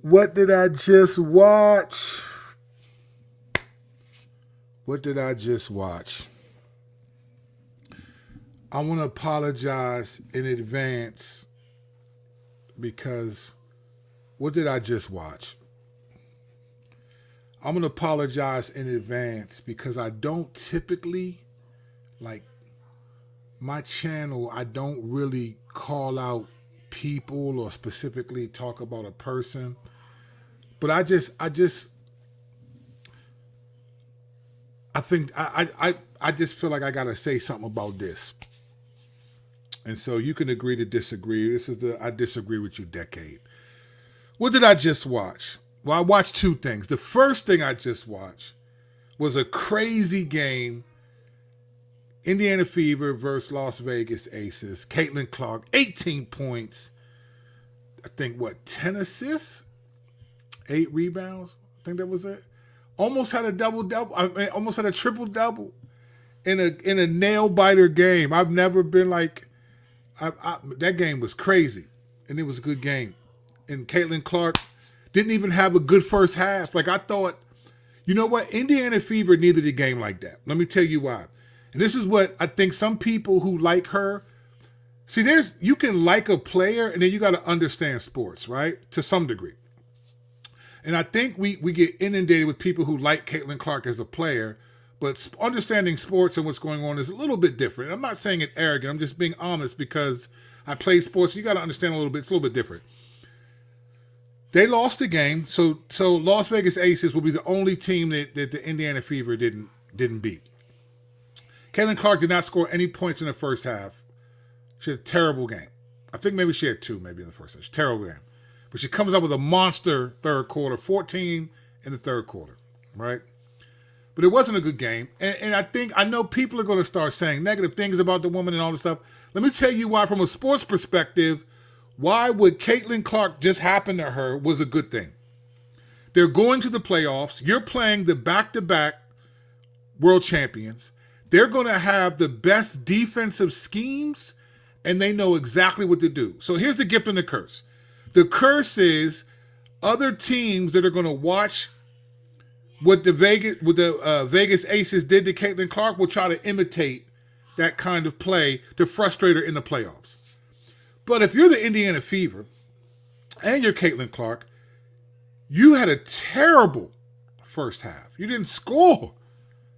What did I just watch? What did I just watch? I want to apologize in advance because what did I just watch? I'm going to apologize in advance because I don't typically, like, my channel, I don't really call out people or specifically talk about a person. But I just feel like I gotta say something about this. And so you can agree to disagree. This is the I disagree with you decade. What did I just watch? Well, I watched two things. The first thing I just watched was a crazy game. Indiana Fever versus Las Vegas Aces. Caitlin Clark, 18 points. I think, 10 assists? 8 rebounds? I think that was it. Almost had a double-double. I mean, almost had a triple-double in a nail-biter game. I've never been like... that game was crazy, and it was a good game. And Caitlin Clark didn't even have a good first half. Like, I thought, you know what? Indiana Fever needed a game like that. Let me tell you why. And this is what I think some people who like her... See, you can like a player, and then you got to understand sports, right? To some degree. And I think we get inundated with people who like Caitlin Clark as a player, but understanding sports and what's going on is a little bit different. I'm not saying it arrogant. I'm just being honest because I play sports. You got to understand a little bit. It's a little bit different. They lost the game, so Las Vegas Aces will be the only team that the Indiana Fever didn't beat. Caitlin Clark did not score any points in the first half. She had a terrible game. I think maybe she had 2 maybe in the first half. Terrible game. But she comes up with a monster third quarter, 14 in the third quarter, right? But it wasn't a good game. And I know people are going to start saying negative things about the woman and all this stuff. Let me tell you why, from a sports perspective, why what Caitlin Clark just happened to her was a good thing. They're going to the playoffs. You're playing the back-to-back world champions. They're going to have the best defensive schemes, and they know exactly what to do. So here's the gift and the curse. The curse is other teams that are going to watch what the Vegas Aces did to Caitlin Clark will try to imitate that kind of play to frustrate her in the playoffs. But if you're the Indiana Fever and you're Caitlin Clark, you had a terrible first half. You didn't score.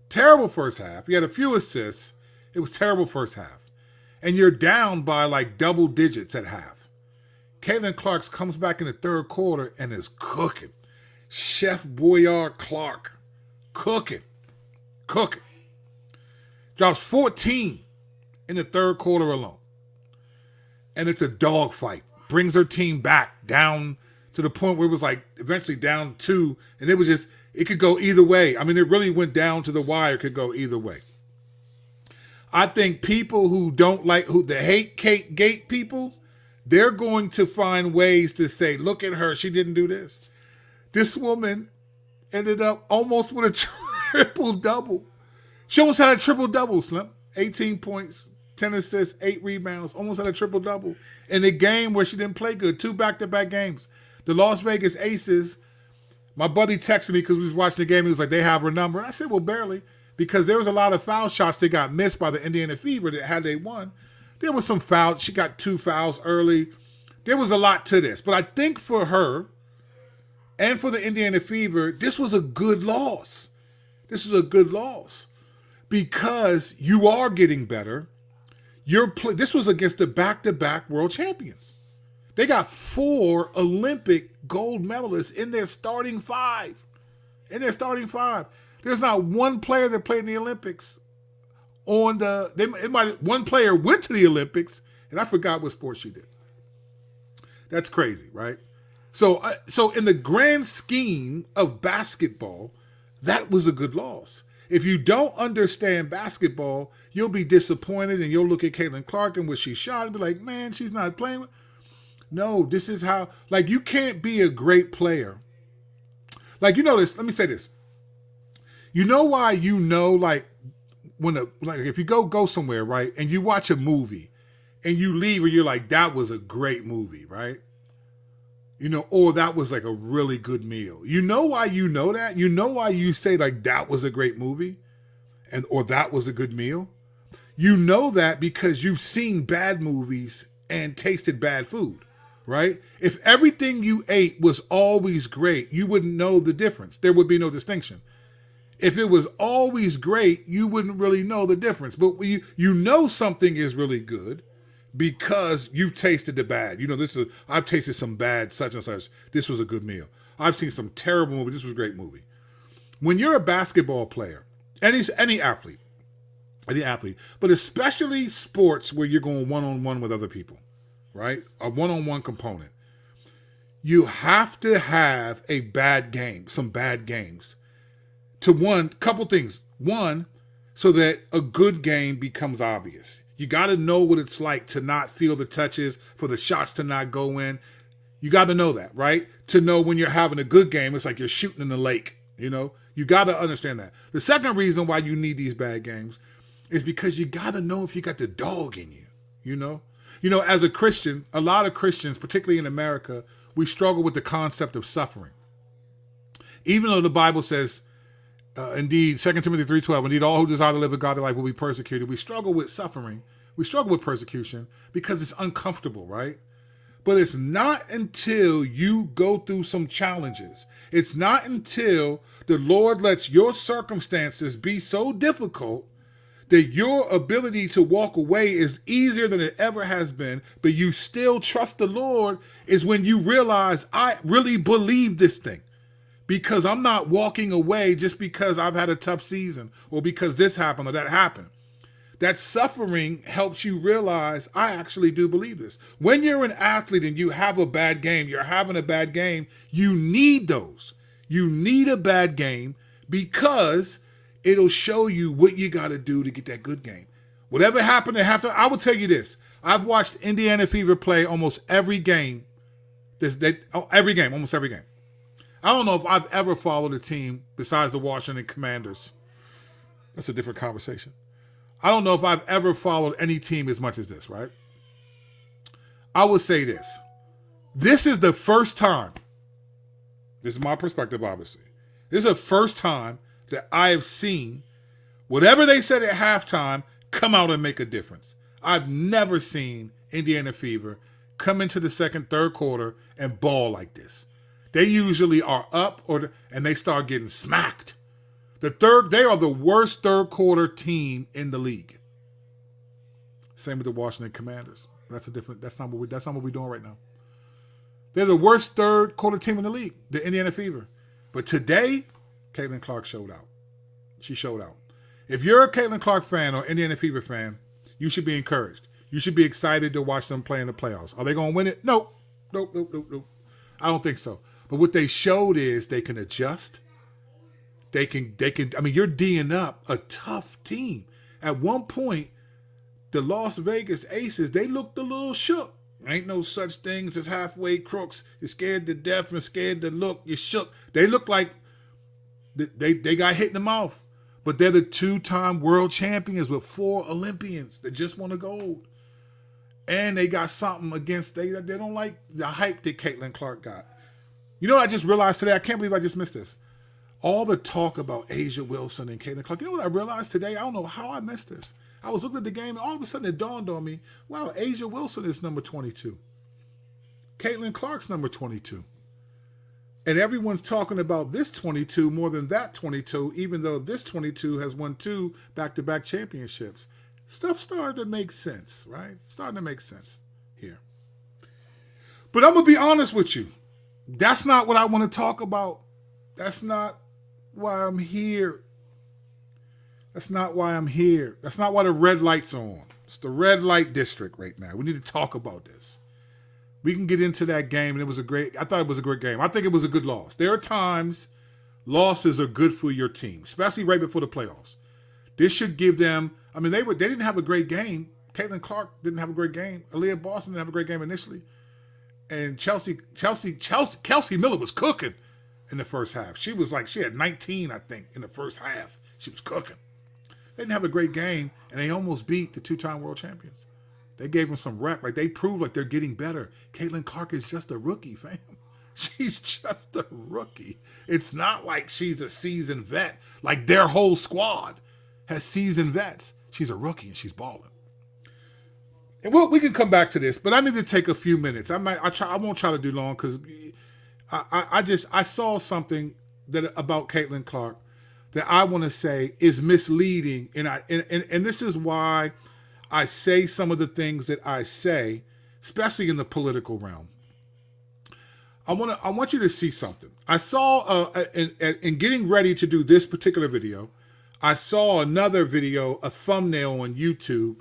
Terrible first half. You had a few assists. It was terrible first half. And you're down by like double digits at half. Caitlin Clark comes back in the third quarter and is cooking. Chef Boyard Clark. Cooking. Drops 14 in the third quarter alone. And it's a dogfight. Brings her team back down to the point where it was like eventually down 2. And it was just, it could go either way. I mean, it really went down to the wire. It could go either way. I think people who don't like, the hate Kate Gate people, they're going to find ways to say, look at her, she didn't do this. This woman ended up almost with a triple-double. She almost had a triple-double, Slim. 18 points, 10 assists, 8 rebounds, almost had a triple-double. In a game where she didn't play good, 2 back-to-back games. The Las Vegas Aces, my buddy texted me because we was watching the game. He was like, they have her number. I said, well, barely. Because there was a lot of foul shots that got missed by the Indiana Fever that had they won. There was some fouls. She got 2 fouls early. There was a lot to this. But I think for her and for the Indiana Fever, this was a good loss. This was a good loss because you are getting better. This was against the back-to-back world champions. They got 4 Olympic gold medalists in their starting 5. There's not one player that played in the Olympics one player went to the Olympics, and I forgot what sport she did. That's crazy, right? So in the grand scheme of basketball, that was a good loss. If you don't understand basketball, you'll be disappointed, and you'll look at Caitlin Clark and what she shot and be like, man, she's not playing. No, this is how, like, you can't be a great player. Like, you know this, let me say this. You know why like, if you go somewhere, right, and you watch a movie and you leave and you're like, that was a great movie, right? Or that was like a really good meal. You know why you know that? You know why you say like that was a great movie or that was a good meal? You know that because you've seen bad movies and tasted bad food, right? If everything you ate was always great, you wouldn't know the difference. There would be no distinction. If it was always great, you wouldn't really know the difference. But you know something is really good because you tasted the bad. I've tasted some bad such and such. This was a good meal. I've seen some terrible movies. This was a great movie. When you're a basketball player, any athlete, but especially sports where you're going one-on-one with other people, right? A one-on-one component. You have to have a bad game, some bad games. Couple things. One, so that a good game becomes obvious. You got to know what it's like to not feel the touches, for the shots to not go in. You got to know that, right? To know when you're having a good game, it's like you're shooting in the lake, You got to understand that. The second reason why you need these bad games is because you got to know if you got the dog in you, As a Christian, a lot of Christians, particularly in America, we struggle with the concept of suffering. Even though the Bible says, indeed, 2 Timothy 3:12, indeed, all who desire to live a godly life will be persecuted. We struggle with suffering. We struggle with persecution because it's uncomfortable, right? But it's not until you go through some challenges. It's not until the Lord lets your circumstances be so difficult that your ability to walk away is easier than it ever has been, but you still trust the Lord, is when you realize, I really believe this thing. Because I'm not walking away just because I've had a tough season or because this happened or that happened. That suffering helps you realize, I actually do believe this. When you're an athlete and you have a bad game, you're having a bad game, you need those. You need a bad game because it'll show you what you got to do to get that good game. Whatever happened at halftime, I will tell you this. I've watched Indiana Fever play almost every game. Almost every game. I don't know if I've ever followed a team besides the Washington Commanders. That's a different conversation. I don't know if I've ever followed any team as much as this, right? I would say this. This is the first time, this is my perspective, obviously. This is the first time that I have seen whatever they said at halftime come out and make a difference. I've never seen Indiana Fever come into the third quarter and ball like this. They usually are up and they start getting smacked. They are the worst third quarter team in the league. Same with the Washington Commanders. That's not what we're doing right now. They're the worst third quarter team in the league, the Indiana Fever. But today, Caitlin Clark showed out. She showed out. If you're a Caitlin Clark fan or Indiana Fever fan, you should be encouraged. You should be excited to watch them play in the playoffs. Are they going to win it? Nope. I don't think so. But what they showed is they can adjust. You're D'ing up a tough team. At one point, the Las Vegas Aces, they looked a little shook. Ain't no such things as halfway crooks. You're scared to death and scared to look. You're shook. They look like they got hit in the mouth. But they're the two-time world champions with 4 Olympians that just won a gold. And they got something against, they don't like the hype that Caitlin Clark got. You know what I just realized today? I can't believe I just missed this. All the talk about Asia Wilson and Caitlin Clark. You know what I realized today? I don't know how I missed this. I was looking at the game and all of a sudden it dawned on me, wow, Asia Wilson is number 22. Caitlin Clark's number 22. And everyone's talking about this 22 more than that 22, even though this 22 has won 2 back-to-back championships. Stuff started to make sense, right? Starting to make sense here. But I'm going to be honest with you. That's not what I want to talk about. That's not why I'm here. That's not why I'm here. That's not why the red lights are on. It's the red light district right now. We need to talk about this. We can get into that game, and I thought it was a great game. I think it was a good loss. There are times losses are good for your team, especially right before the playoffs. This should give them, they didn't have a great game. Caitlin Clark didn't have a great game. Aaliyah Boston didn't have a great game initially. And Kelsey Miller was cooking in the first half. She had 19, I think, in the first half. She was cooking. They didn't have a great game, and they almost beat the 2-time world champions. They gave them some rep. They proved they're getting better. Caitlin Clark is just a rookie, fam. She's just a rookie. It's not like she's a seasoned vet. Like their whole squad has seasoned vets. She's a rookie and she's balling. And we can come back to this, but I need to take a few minutes. I won't try to do long because I saw something that about Caitlin Clark that I want to say is misleading, and this is why I say some of the things that I say, especially in the political realm. I want you to see something. I saw in getting ready to do this particular video, I saw another video, a thumbnail on YouTube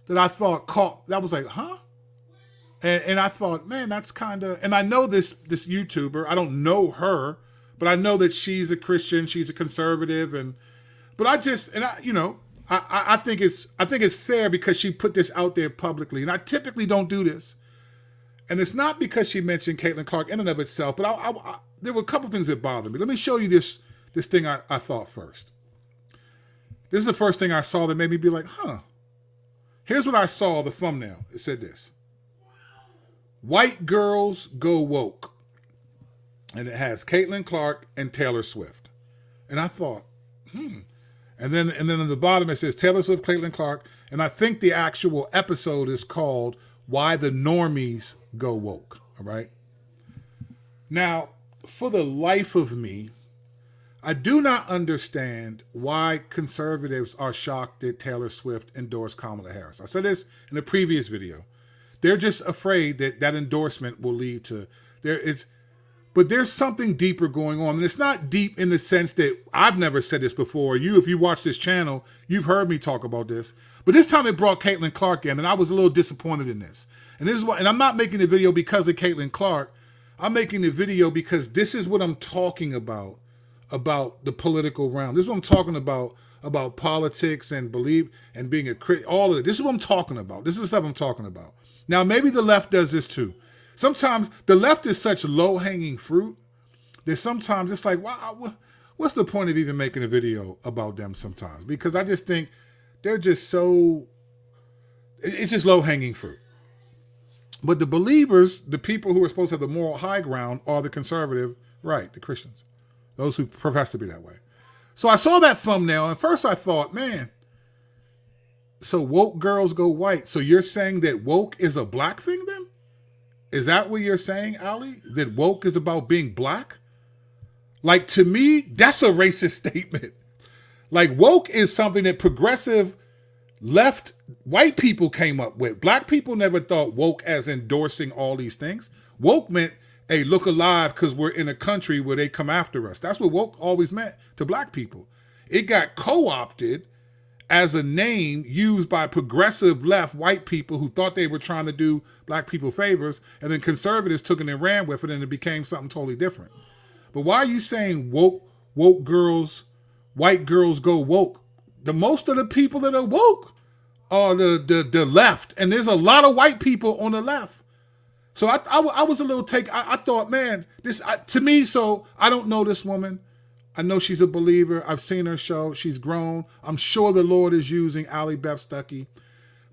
that I thought caught. That was like, huh? And I thought, man, that's kind of. And I know this YouTuber. I don't know her, but I know that she's a Christian. She's a conservative, but I think it's fair because she put this out there publicly, and I typically don't do this. And it's not because she mentioned Caitlin Clark in and of itself, but there were a couple things that bothered me. Let me show you this thing I thought first. This is the first thing I saw that made me be like, huh. Here's what I saw, the thumbnail. It said this. White girls go woke. And it has Caitlin Clark and Taylor Swift. And I thought, And then at the bottom it says Taylor Swift, Caitlin Clark. And I think the actual episode is called Why the Normies Go Woke. All right. Now, for the life of me, I do not understand why conservatives are shocked that Taylor Swift endorsed Kamala Harris. I said this in a previous video. They're just afraid that endorsement will lead to but there's something deeper going on. And it's not deep in the sense that I've never said this before. If you watch this channel, you've heard me talk about this. But this time it brought Caitlin Clark in, and I was a little disappointed in this. And this is why, and I'm not making the video because of Caitlin Clark. I'm making the video because this is what I'm talking about the political realm. This is what I'm talking about politics and belief and being a Christian, all of it. This is what I'm talking about. This is the stuff I'm talking about. Now, maybe the left does this too. Sometimes the left is such low-hanging fruit that sometimes it's like, wow, what's the point of even making a video about them sometimes? Because I just think they're just it's just low-hanging fruit. But the believers, the people who are supposed to have the moral high ground, are the conservative, right, the Christians. Those who profess to be that way. So I saw that thumbnail, and first I thought, man, so woke girls go white. So you're saying that woke is a black thing then? Is that what you're saying, Ali? That woke is about being black? Like, to me, that's a racist statement. Like, woke is something that progressive left white people came up with. Black people never thought woke as endorsing all these things. Woke meant, hey, look alive because we're in a country where they come after us. That's what woke always meant to black people. It got co-opted as a name used by progressive left white people who thought they were trying to do black people favors, and then conservatives took it and ran with it, and it became something totally different. But why are you saying woke girls, white girls go woke? The most of the people that are woke are the left, and there's a lot of white people on the left. So I was a little I thought, man, to me, so I don't know this woman. I know she's a believer. I've seen her show. She's grown. I'm sure the Lord is using Ali Beth Stuckey.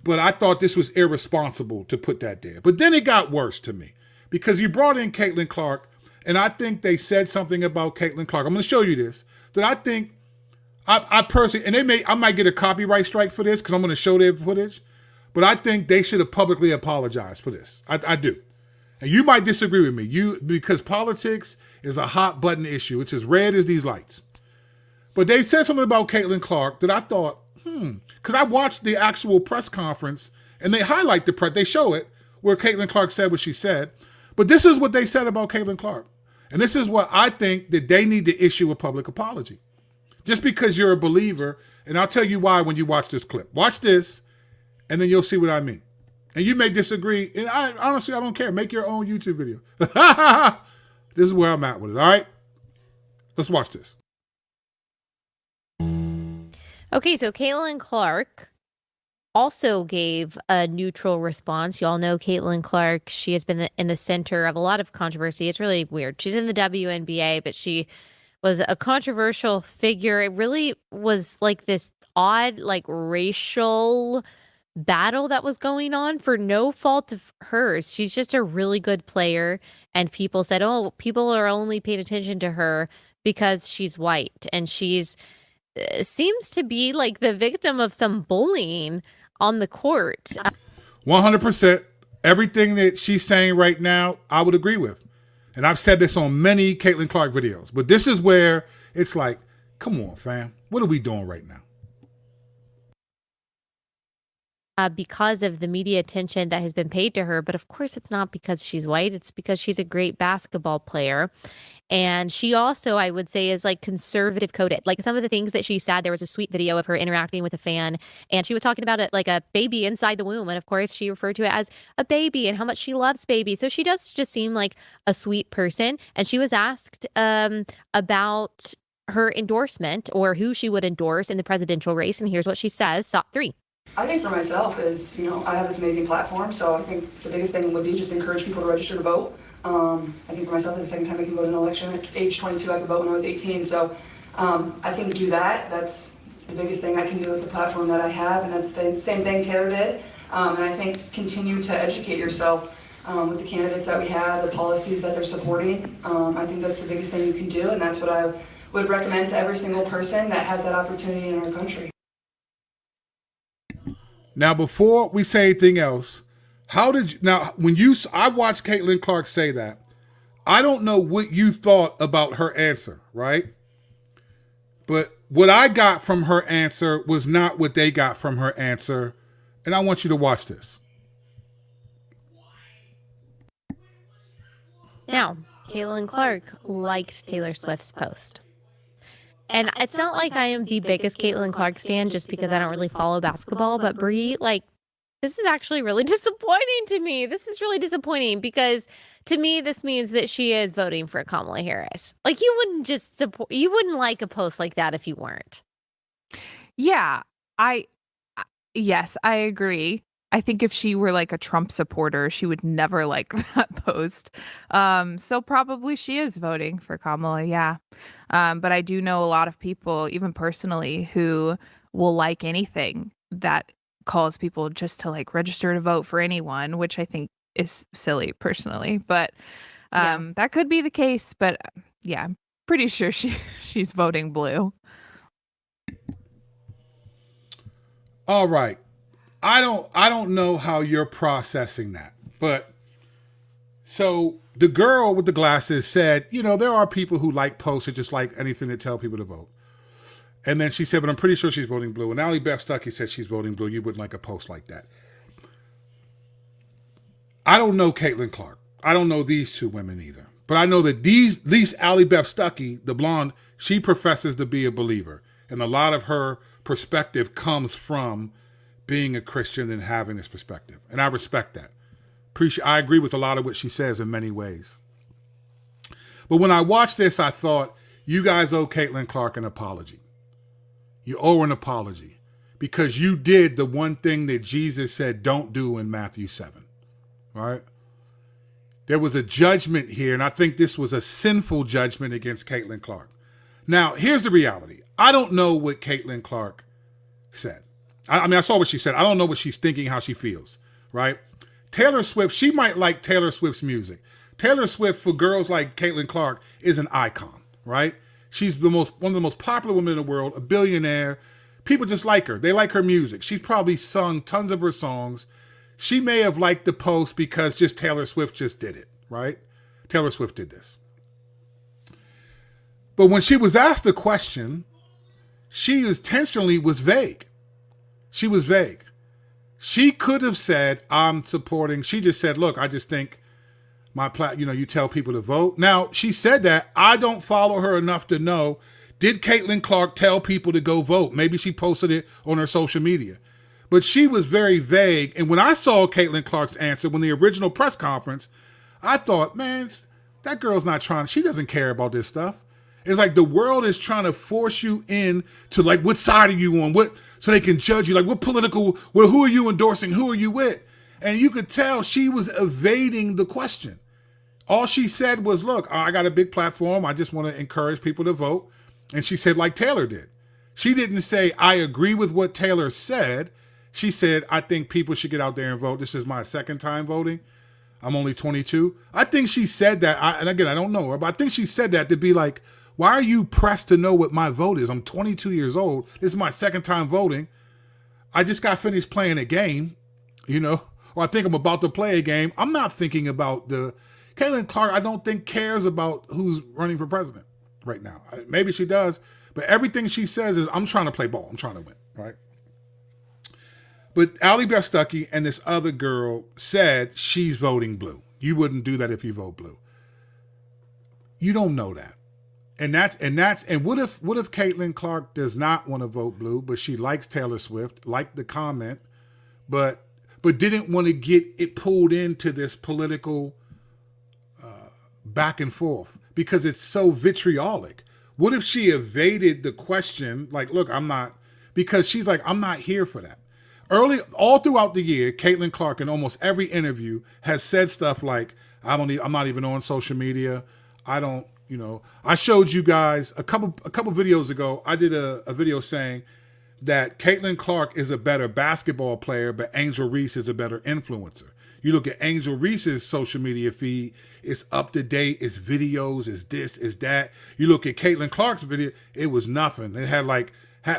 But I thought this was irresponsible to put that there. But then it got worse to me because you brought in Caitlin Clark, and I think they said something about Caitlin Clark. I'm going to show you this. That I think, I personally, and I might get a copyright strike for this because I'm going to show their footage, but I think they should have publicly apologized for this. I do. And you might disagree with me, because politics is a hot button issue. It's as red as these lights. But they said something about Caitlin Clark that I thought, because I watched the actual press conference and they highlight they show it where Caitlin Clark said what she said. But this is what they said about Caitlin Clark. And this is what I think that they need to issue a public apology. Just because you're a believer, and I'll tell you why when you watch this clip. Watch this, and then you'll see what I mean. And you may disagree, and honestly, I don't care. Make your own YouTube video. This is where I'm at with it, all right? Let's watch this. Okay, so Caitlin Clark also gave a neutral response. You all know Caitlin Clark. She has been in the center of a lot of controversy. It's really weird. She's in the WNBA, but she was a controversial figure. It really was like this odd, like racial battle that was going on for no fault of hers. She's just a really good player. And people said, oh, people are only paying attention to her because she's white. And she's seems to be like the victim of some bullying on the court. 100%. Everything that she's saying right now, I would agree with. And I've said this on many Caitlin Clark videos. But this is where it's like, come on, fam. What are we doing right now? Because of the media attention that has been paid to her. But of course, it's not because she's white. It's because she's a great basketball player. And she also, I would say, is like conservative coded. Like some of the things that she said, there was a sweet video of her interacting with a fan, and she was talking about it like a baby inside the womb. And of course, she referred to it as a baby and how much she loves baby. So she does just seem like a sweet person. And she was asked about her endorsement or who she would endorse in the presidential race. And here's what she says, SOP 3. I think for myself is, I have this amazing platform, so I think the biggest thing would be just to encourage people to register to vote. I think for myself, it's the second time I can vote in an election. At age 22, I could vote when I was 18, so I think do that. That's the biggest thing I can do with the platform that I have, and that's the same thing Taylor did. And I think continue to educate yourself with the candidates that we have, the policies that they're supporting. I think that's the biggest thing you can do, and that's what I would recommend to every single person that has that opportunity in our country. Now, before we say anything else, I watched Caitlin Clark say that, I don't know what you thought about her answer, right? But what I got from her answer was not what they got from her answer. And I want you to watch this. Now, Caitlin Clark liked Taylor Swift's post. And it's not like I am the biggest Caitlin Clark stan just because I don't really follow basketball, but Brie, like, this is actually really disappointing to me. This is really disappointing because to me, this means that she is voting for Kamala Harris. Like, you wouldn't like a post like that if you weren't. Yeah, yes, I agree. I think if she were like a Trump supporter, she would never like that post. So probably she is voting for Kamala, yeah. But I do know a lot of people, even personally, who will like anything that calls people just to like register to vote for anyone, which I think is silly personally. But that could be the case. But yeah, I'm pretty sure she's voting blue. All right. I don't know how you're processing that, but so the girl with the glasses said, there are people who like posts or just like anything to tell people to vote. And then she said, but I'm pretty sure she's voting blue. And Allie Beth Stuckey said she's voting blue. You wouldn't like a post like that. I don't know Caitlin Clark. I don't know these two women either. But I know that at least Allie Beth Stuckey, the blonde, she professes to be a believer. And a lot of her perspective comes from being a Christian and having this perspective. And I respect that. I agree with a lot of what she says in many ways. But when I watched this, I thought, you guys owe Caitlin Clark an apology. You owe her an apology because you did the one thing that Jesus said don't do in Matthew 7. Right? There was a judgment here, and I think this was a sinful judgment against Caitlin Clark. Now, here's the reality. I don't know what Caitlin Clark said. I saw what she said. I don't know what she's thinking, how she feels, right? Taylor Swift, she might like Taylor Swift's music. Taylor Swift, for girls like Caitlin Clark, is an icon, right? She's one of the most popular women in the world, a billionaire. People just like her. They like her music. She's probably sung tons of her songs. She may have liked the post because just Taylor Swift just did it, right? Taylor Swift did this. But when she was asked the question, she intentionally was vague. She was vague. She could have said, I'm supporting. She just said, look, I just think you tell people to vote. Now, she said that. I don't follow her enough to know, did Caitlin Clark tell people to go vote? Maybe she posted it on her social media. But she was very vague. And when I saw Caitlin Clark's answer, when the original press conference, I thought, man, that girl's not trying. She doesn't care about this stuff. It's like the world is trying to force you in to like, what side are you on? So they can judge you. Like, who are you endorsing? Who are you with? And you could tell she was evading the question. All she said was, look, I got a big platform. I just want to encourage people to vote. And she said, like Taylor did. She didn't say, I agree with what Taylor said. She said, I think people should get out there and vote. This is my second time voting. I'm only 22. I think she said that. And again, I don't know her, but I think she said that to be like, why are you pressed to know what my vote is? I'm 22 years old. This is my second time voting. I just got finished playing a game, or I think I'm about to play a game. I'm not thinking about Caitlin Clark, I don't think cares about who's running for president right now. Maybe she does, but everything she says is, I'm trying to play ball. I'm trying to win, right? But Allie Beth Stuckey and this other girl said she's voting blue. You wouldn't do that if you vote blue. You don't know that. And what if Caitlin Clark does not want to vote blue, but she likes Taylor Swift, liked the comment, but didn't want to get it pulled into this political back and forth because it's so vitriolic. What if she evaded the question, like, look, because she's like, I'm not here for that. All throughout the year, Caitlin Clark in almost every interview has said stuff like, I'm not even on social media. I don't, I showed you guys a couple videos ago. I did a video saying that Caitlin Clark is a better basketball player, but Angel Reese is a better influencer. You look at Angel Reese's social media feed, it's up to date, it's videos, it's this, it's that. You look at Caitlin Clark's video, it was nothing. It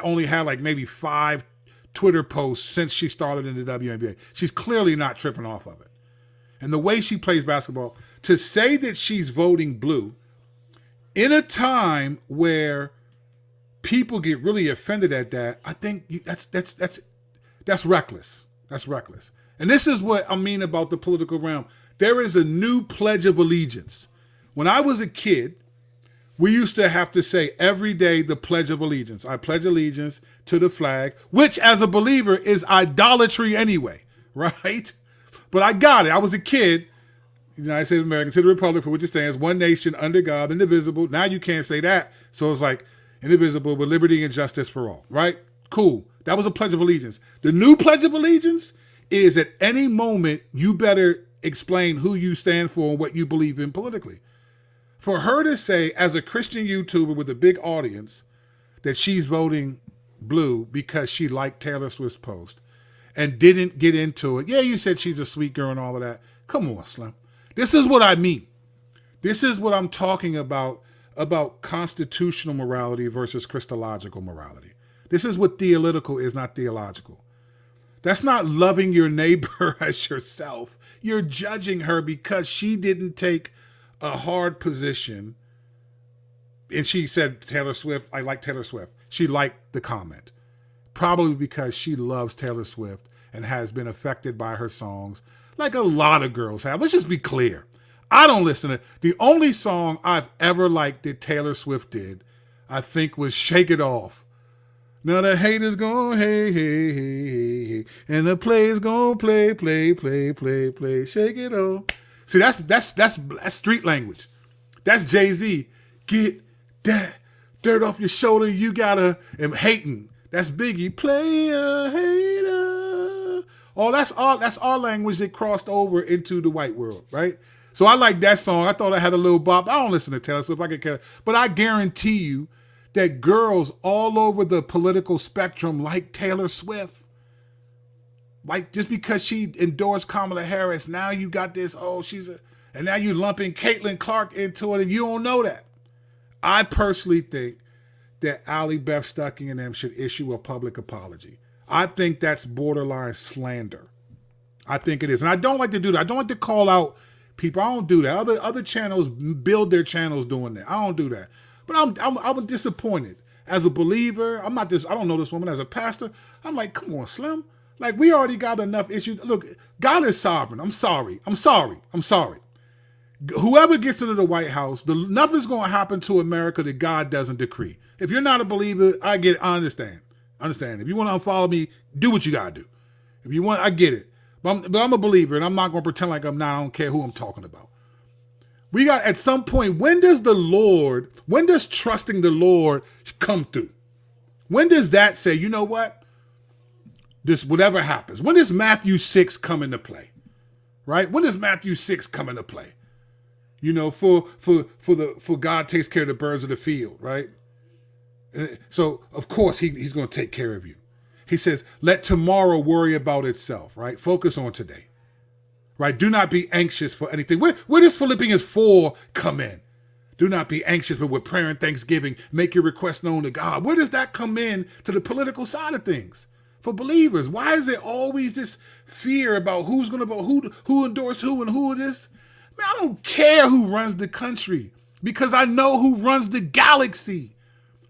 only had like maybe 5 Twitter posts since she started in the WNBA. She's clearly not tripping off of it. And the way she plays basketball, to say that she's voting blue in a time where people get really offended at that, I think that's reckless. That's reckless. And this is what I mean about the political realm. There is a new Pledge of Allegiance. When I was a kid, we used to have to say every day the Pledge of Allegiance. I pledge allegiance to the flag, which as a believer is idolatry anyway, right? But I got it. I was a kid. United States of America, to the republic for which it stands, one nation, under God, indivisible. Now you can't say that. So it's like indivisible with liberty and justice for all, right? Cool. That was a Pledge of Allegiance. The new Pledge of Allegiance is at any moment, you better explain who you stand for and what you believe in politically. For her to say, as a Christian YouTuber with a big audience, that she's voting blue because she liked Taylor Swift's post and didn't get into it. Yeah, you said she's a sweet girl and all of that. Come on, Slim. This is what I mean. This is what I'm talking about constitutional morality versus Christological morality. This is what theological is, not theological. That's not loving your neighbor as yourself. You're judging her because she didn't take a hard position. And she said, Taylor Swift, I like Taylor Swift. She liked the comment. Probably because she loves Taylor Swift and has been affected by her songs like a lot of girls have. Let's just be clear. I don't listen to the only song I've ever liked that Taylor Swift did, I think, was Shake It Off. Now the haters gonna hey, hey, hey, hey, hey, and the players gonna play, play, play, play, play, shake it off. See, that's street language. That's Jay-Z. Get that dirt off your shoulder, you gotta, and hating. That's Biggie. Play a hater. That's our language that crossed over into the white world, right? So I like that song. I thought I had a little bop. I don't listen to Taylor Swift. I could care. But I guarantee you that girls all over the political spectrum like Taylor Swift. Like, just because she endorsed Kamala Harris, now you got this, and now you're lumping Caitlin Clark into it, and you don't know that. I personally think that Allie Beth Stuckey and them should issue a public apology. I think that's borderline slander. I think it is. And I don't like to do that. I don't like to call out people. I don't do that. Other channels build their channels doing that. I don't do that. But I'm disappointed. As a believer, I don't know this woman. As a pastor, I'm like, come on, Slim. Like, we already got enough issues. Look, God is sovereign. I'm sorry. Whoever gets into the White House, nothing's going to happen to America that God doesn't decree. If you're not a believer, I understand. If you want to unfollow me, do what you got to do. If you want, I get it. But I'm a believer, and I'm not going to pretend like I'm not. I don't care who I'm talking about. We got, at some point, when does trusting the Lord come through? When does that say, you know what? This, whatever happens. When does Matthew 6 come into play? Right? When does Matthew 6 come into play? You know, for God takes care of the birds of the field, right? So of course he's going to take care of you. He says, let tomorrow worry about itself, right? Focus on today, right? Do not be anxious for anything. Where does Philippians 4 come in? Do not be anxious, but with prayer and thanksgiving, make your request known to God. Where does that come in to the political side of things for believers? Why is there always this fear about who's going to vote, who endorsed who and who it is? Man, I don't care who runs the country because I know who runs the galaxy.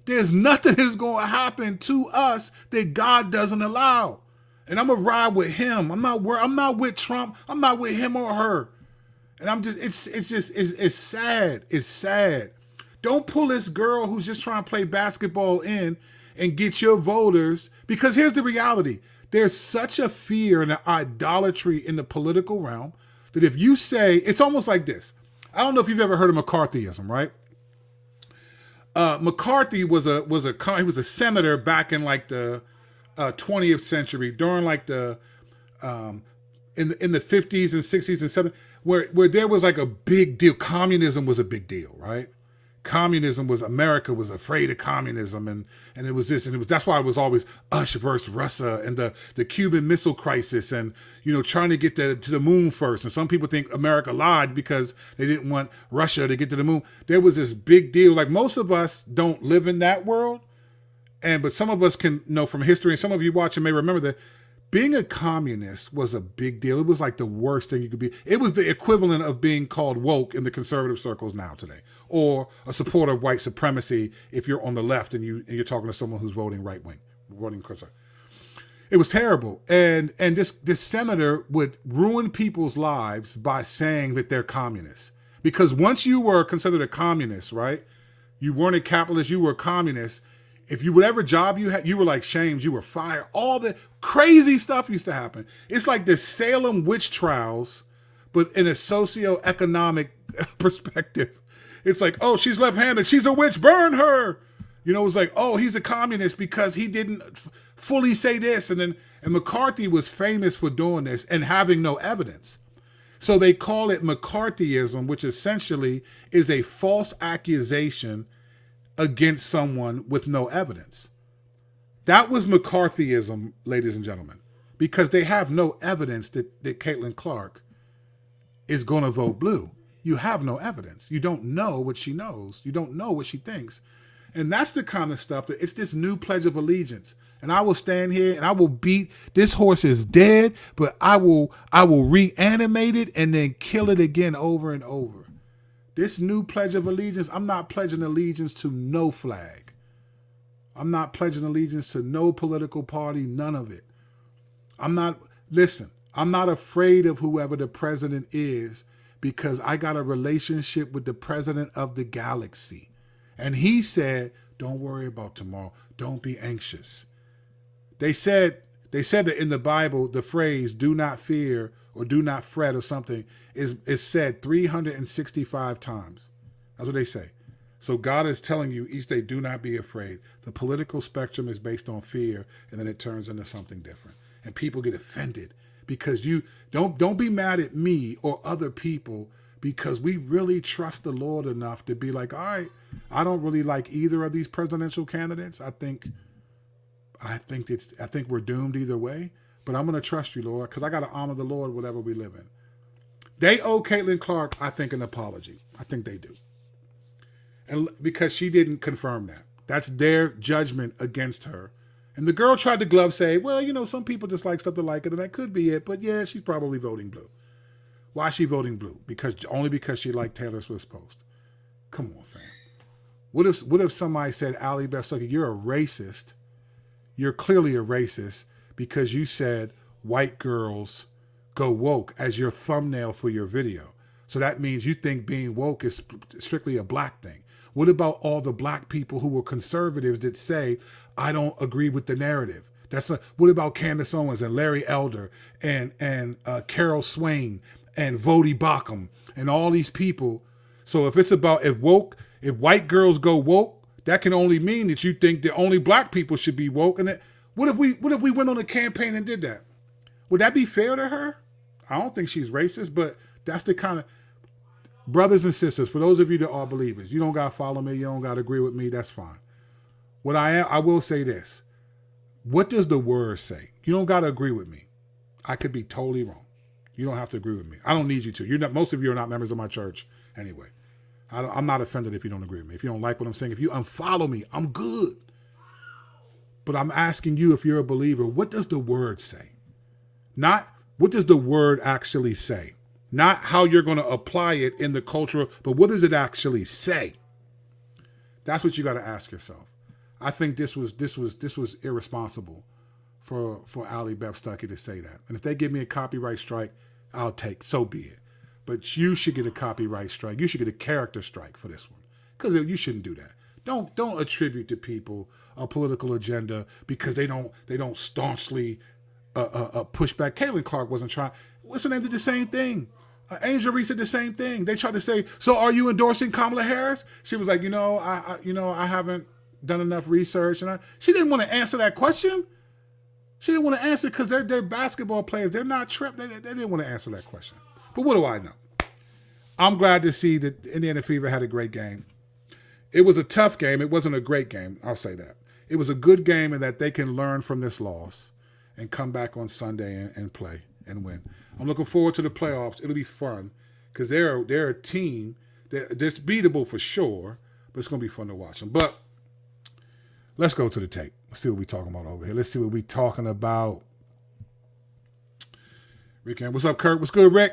There's nothing that's going to happen to us that God doesn't allow. And I'm going to ride with him. I'm not with Trump. I'm not with him or her. And it's sad. It's sad. Don't pull this girl who's just trying to play basketball in and get your voters. Because here's the reality. There's such a fear and an idolatry in the political realm that if you say, it's almost like this. I don't know if you've ever heard of McCarthyism, right? McCarthy was a senator back in like the 20th century, during like the in the 50s and 60s and 70s, where there was like a big deal. Communism was a big deal, right? America was afraid of communism, and it was this, and that's why it was always us versus Russia, and the Cuban Missile Crisis, and trying to get to the moon first. And some people think America lied because they didn't want Russia to get to the moon. There was this big deal. Like, most of us don't live in that world, but some of us can know from history, and some of you watching may remember that being a communist was a big deal. It was like the worst thing you could be. It was the equivalent of being called woke in the conservative circles now today, or a supporter of white supremacy if you're on the left and you're talking to someone who's voting right wing, voting conservative. It was terrible, and this senator would ruin people's lives by saying that they're communists. Because once you were considered a communist, right? You weren't a capitalist, you were a communist. If you, whatever job you had, you were like shamed, you were fired. All the crazy stuff used to happen. It's like the Salem witch trials, but in a socioeconomic perspective. It's like, oh, she's left-handed, she's a witch, burn her. It's like, oh, he's a communist because he didn't fully say this. And McCarthy was famous for doing this and having no evidence. So they call it McCarthyism, which essentially is a false accusation against someone with no evidence. That was McCarthyism, ladies and gentlemen, because they have no evidence that Caitlin Clark is going to vote blue. You have no evidence. You don't know what she knows. You don't know what she thinks. And that's the kind of stuff that it's this new Pledge of Allegiance. And I will stand here and I will beat, this horse is dead, but I will reanimate it and then kill it again over and over. This new Pledge of Allegiance, I'm not pledging allegiance to no flag. I'm not pledging allegiance to no political party, none of it. I'm not afraid of whoever the president is because I got a relationship with the president of the galaxy. And he said, don't worry about tomorrow. Don't be anxious. They said that in the Bible, the phrase, do not fear or do not fret or something is said 365 times. That's what they say. So God is telling you each day, do not be afraid. The political spectrum is based on fear, and then it turns into something different. And people get offended because you don't be mad at me or other people because we really trust the Lord enough to be like, all right, I don't really like either of these presidential candidates. I think we're doomed either way, but I'm going to trust you, Lord, because I got to honor the Lord whatever we live in. They owe Caitlin Clark, I think, an apology. I think they do. And because she didn't confirm that. That's their judgment against her. And the girl tried to glove say, well, some people just like stuff to like it, and that could be it. But yeah, she's probably voting blue. Why is she voting blue? Only because she liked Taylor Swift's post. Come on, fam. What if somebody said, Allie Beth Stuckey, you're a racist. You're clearly a racist because you said white girls go woke as your thumbnail for your video. So that means you think being woke is strictly a black thing. What about all the black people who were conservatives that say, I don't agree with the narrative? What about Candace Owens and Larry Elder and Carol Swain and Vodi Bakum and all these people? So if white girls go woke, that can only mean that you think that only black people should be woke. And what if we went on a campaign and did that? Would that be fair to her? I don't think she's racist, but that's the kind of brothers and sisters. For those of you that are believers, you don't got to follow me. You don't got to agree with me. That's fine. I will say this. What does the word say? You don't got to agree with me. I could be totally wrong. You don't have to agree with me. I don't need you to. You're not. Most of you are not members of my church anyway. I'm not offended if you don't agree with me. If you don't like what I'm saying, if you unfollow me, I'm good. But I'm asking you, if you're a believer, what does the word say? Not what does the word actually say? Not how you're going to apply it in the culture, but what does it actually say? That's what you got to ask yourself. I think this was irresponsible for Ali Beth Stuckey to say that. And if they give me a copyright strike, I'll take. So be it. But you should get a copyright strike. You should get a character strike for this one, because you shouldn't do that. Don't attribute to people a political agenda because they don't staunchly push back. Caitlin Clark wasn't trying. What's her name? Did the same thing. Angel Reese did the same thing. They tried to say, "So are you endorsing Kamala Harris?" She was like, I haven't done enough research, and she didn't want to answer that question. She didn't want to answer because they're basketball players. They're not tripped. They didn't want to answer that question. But what do I know? I'm glad to see that Indiana Fever had a great game. It was a tough game. It wasn't a great game. I'll say that. It was a good game, and that they can learn from this loss and come back on Sunday and play and win. I'm looking forward to the playoffs. It'll be fun because they're a team that's beatable for sure, but it's going to be fun to watch them. But let's go to the tape. Let's see what we're talking about over here. Let's see what we're talking about. Rick, what's up, Kurt? What's good, Rick?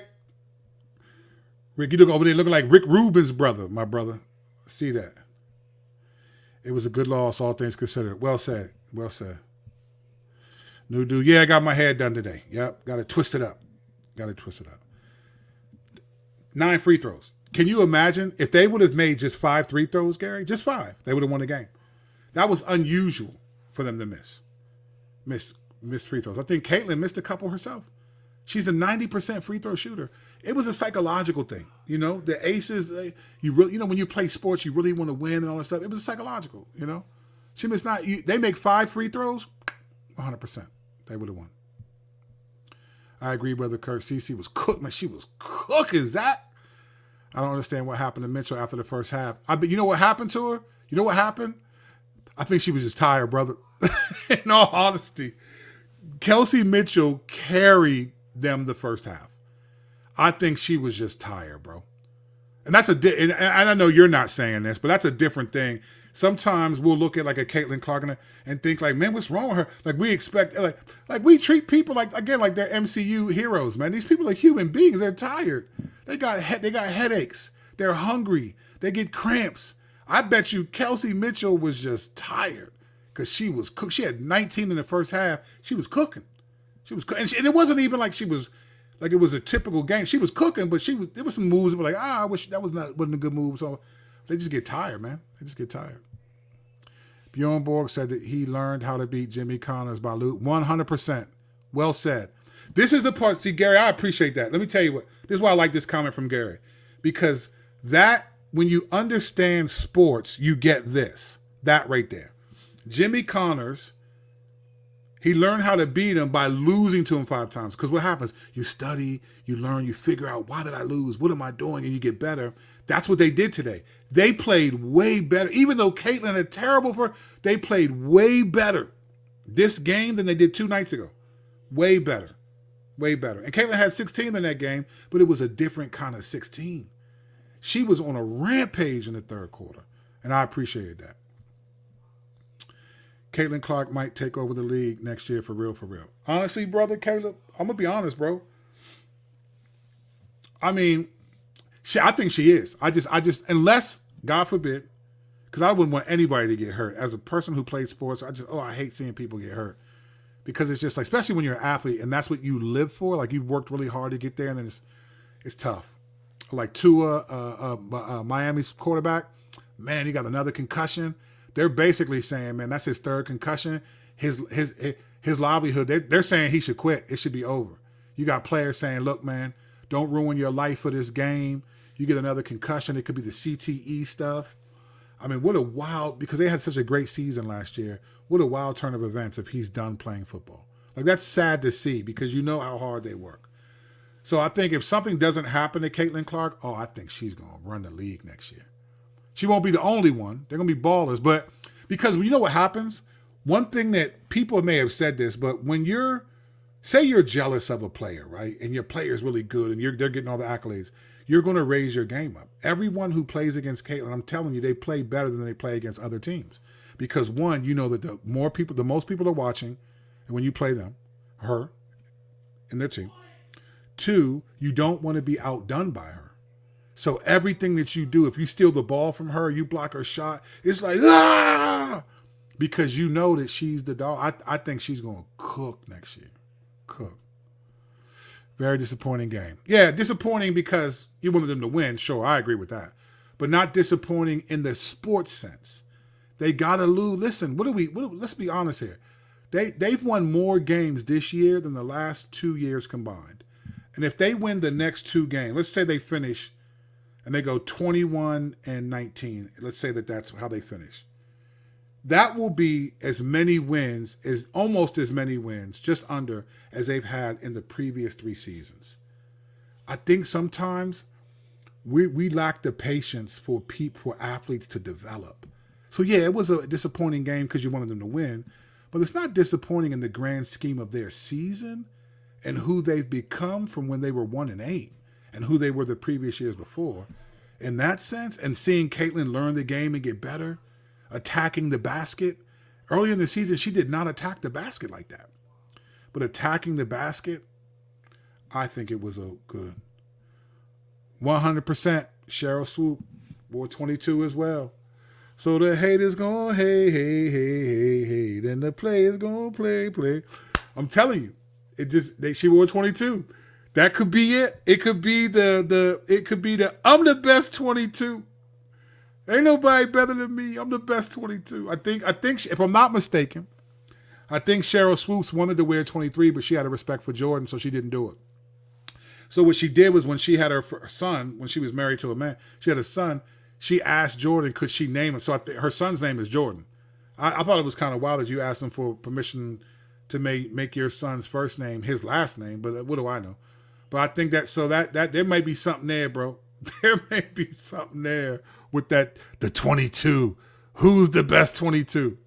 Rick, you look over there looking like Rick Rubin's brother, my brother. See that. It was a good loss, all things considered. Well said. Well said. New dude. Yeah, I got my hair done today. Yep. Got to twist it up. 9 free throws. Can you imagine if they would have made just 5 free throws, Gary? Just 5. They would have won the game. That was unusual for them to miss free throws. I think Caitlin missed a couple herself. She's a 90% free throw shooter. It was a psychological thing. The aces, you really, when you play sports, you really want to win and all that stuff. It was psychological, She missed they make 5 free throws, 100%. They would have won. I agree, Brother Kurt. Cece was cooked, man. She was cooking, Zach. I don't understand what happened to Mitchell after the first half. You know what happened to her? You know what happened? I think she was just tired, brother. In all honesty. Kelsey Mitchell carried them the first half. I think she was just tired, bro. And and I know you're not saying this, but that's a different thing. Sometimes we'll look at like a Caitlin Clark and think like, man, what's wrong with her? Like we expect, like we treat people like they're MCU heroes, man. These people are human beings. They're tired. They got headaches. They're hungry. They get cramps. I bet you Kelsey Mitchell was just tired because she was cooked. She had 19 in the first half. She was cooking. And it wasn't even like she was like it was a typical game. She was cooking, but there was some moves that were like, I wish that wasn't a good move. So they just get tired, man. They just get tired. Bjorn Borg said that he learned how to beat Jimmy Connors by 100%. Well said. This is the part. See, Gary, I appreciate that. Let me tell you what. This is why I like this comment from Gary. Because when you understand sports, you get this. That right there. Jimmy Connors, he learned how to beat him by losing to him 5 times. Because what happens? You study, you learn, you figure out, why did I lose? What am I doing? And you get better. That's what they did today. They played way better. Even though Caitlin had terrible they played way better this game than they did 2 nights ago. Way better. Way better. And Caitlin had 16 in that game, but it was a different kind of 16. She was on a rampage in the third quarter, and I appreciated that. Caitlin Clark might take over the league next year for real, for real. Honestly, brother Caleb, I'm going to be honest, bro. I mean, I think she is. I just, unless, God forbid, because I wouldn't want anybody to get hurt. As a person who plays sports, I hate seeing people get hurt. Because it's just like, especially when you're an athlete and that's what you live for, like you've worked really hard to get there, and then it's tough. Like Tua, Miami's quarterback, man, he got another concussion. They're basically saying, man, that's his 3rd concussion. His livelihood, they're saying he should quit. It should be over. You got players saying, look, man, don't ruin your life for this game. You get another concussion. It could be the CTE stuff. I mean, because they had such a great season last year, what a wild turn of events if he's done playing football. Like, that's sad to see because you know how hard they work. So I think if something doesn't happen to Caitlin Clark, I think she's going to run the league next year. She won't be the only one. They're going to be ballers. But because you know what happens? one thing that people may have said this, but when say you're jealous of a player, right? And your player is really good and they're getting all the accolades, you're going to raise your game up. Everyone who plays against Caitlin, I'm telling you, they play better than they play against other teams. Because one, you know that the most people are watching, and when you play them, her and their team. Two, you don't want to be outdone by her. So everything that you do, if you steal the ball from her, you block her shot, it's like, ah! Because you know that she's the dog. I think she's going to cook next year. Cook. Very disappointing game. Yeah, disappointing because you wanted them to win. Sure, I agree with that. But not disappointing in the sports sense. They got to lose. Listen, let's be honest here. They've won more games this year than the last 2 years combined. And if they win the next 2 games, let's say they finish and they go 21-19. Let's say that's how they finish. That will be almost as many wins, just under, as they've had in the previous 3 seasons. I think sometimes we lack the patience for athletes to develop. So yeah, it was a disappointing game because you wanted them to win, but it's not disappointing in the grand scheme of their season and who they've become from when they were 1-8 and who they were the previous years before. In that sense, and seeing Caitlin learn the game and get better, attacking the basket. Earlier in the season, she did not attack the basket like that. But attacking the basket, I think it was a good 100%. Cheryl Swoop wore 22 as well. So the haters gonna hate, and the players gonna play. I'm telling you, she wore 22. That could be it. It could be the I'm the best 22. Ain't nobody better than me. I'm the best 22. I think if I'm not mistaken, I think Cheryl Swoops wanted to wear 23, but she had a respect for Jordan, so she didn't do it. So what she did was when she had her son, when she was married to a man, she had a son, she asked Jordan, could she name him? So her son's name is Jordan. I thought it was kind of wild that you asked him for permission to make your son's first name his last name, but what do I know? But I think that there may be something there, bro. There may be something there with the 22. Who's the best 22?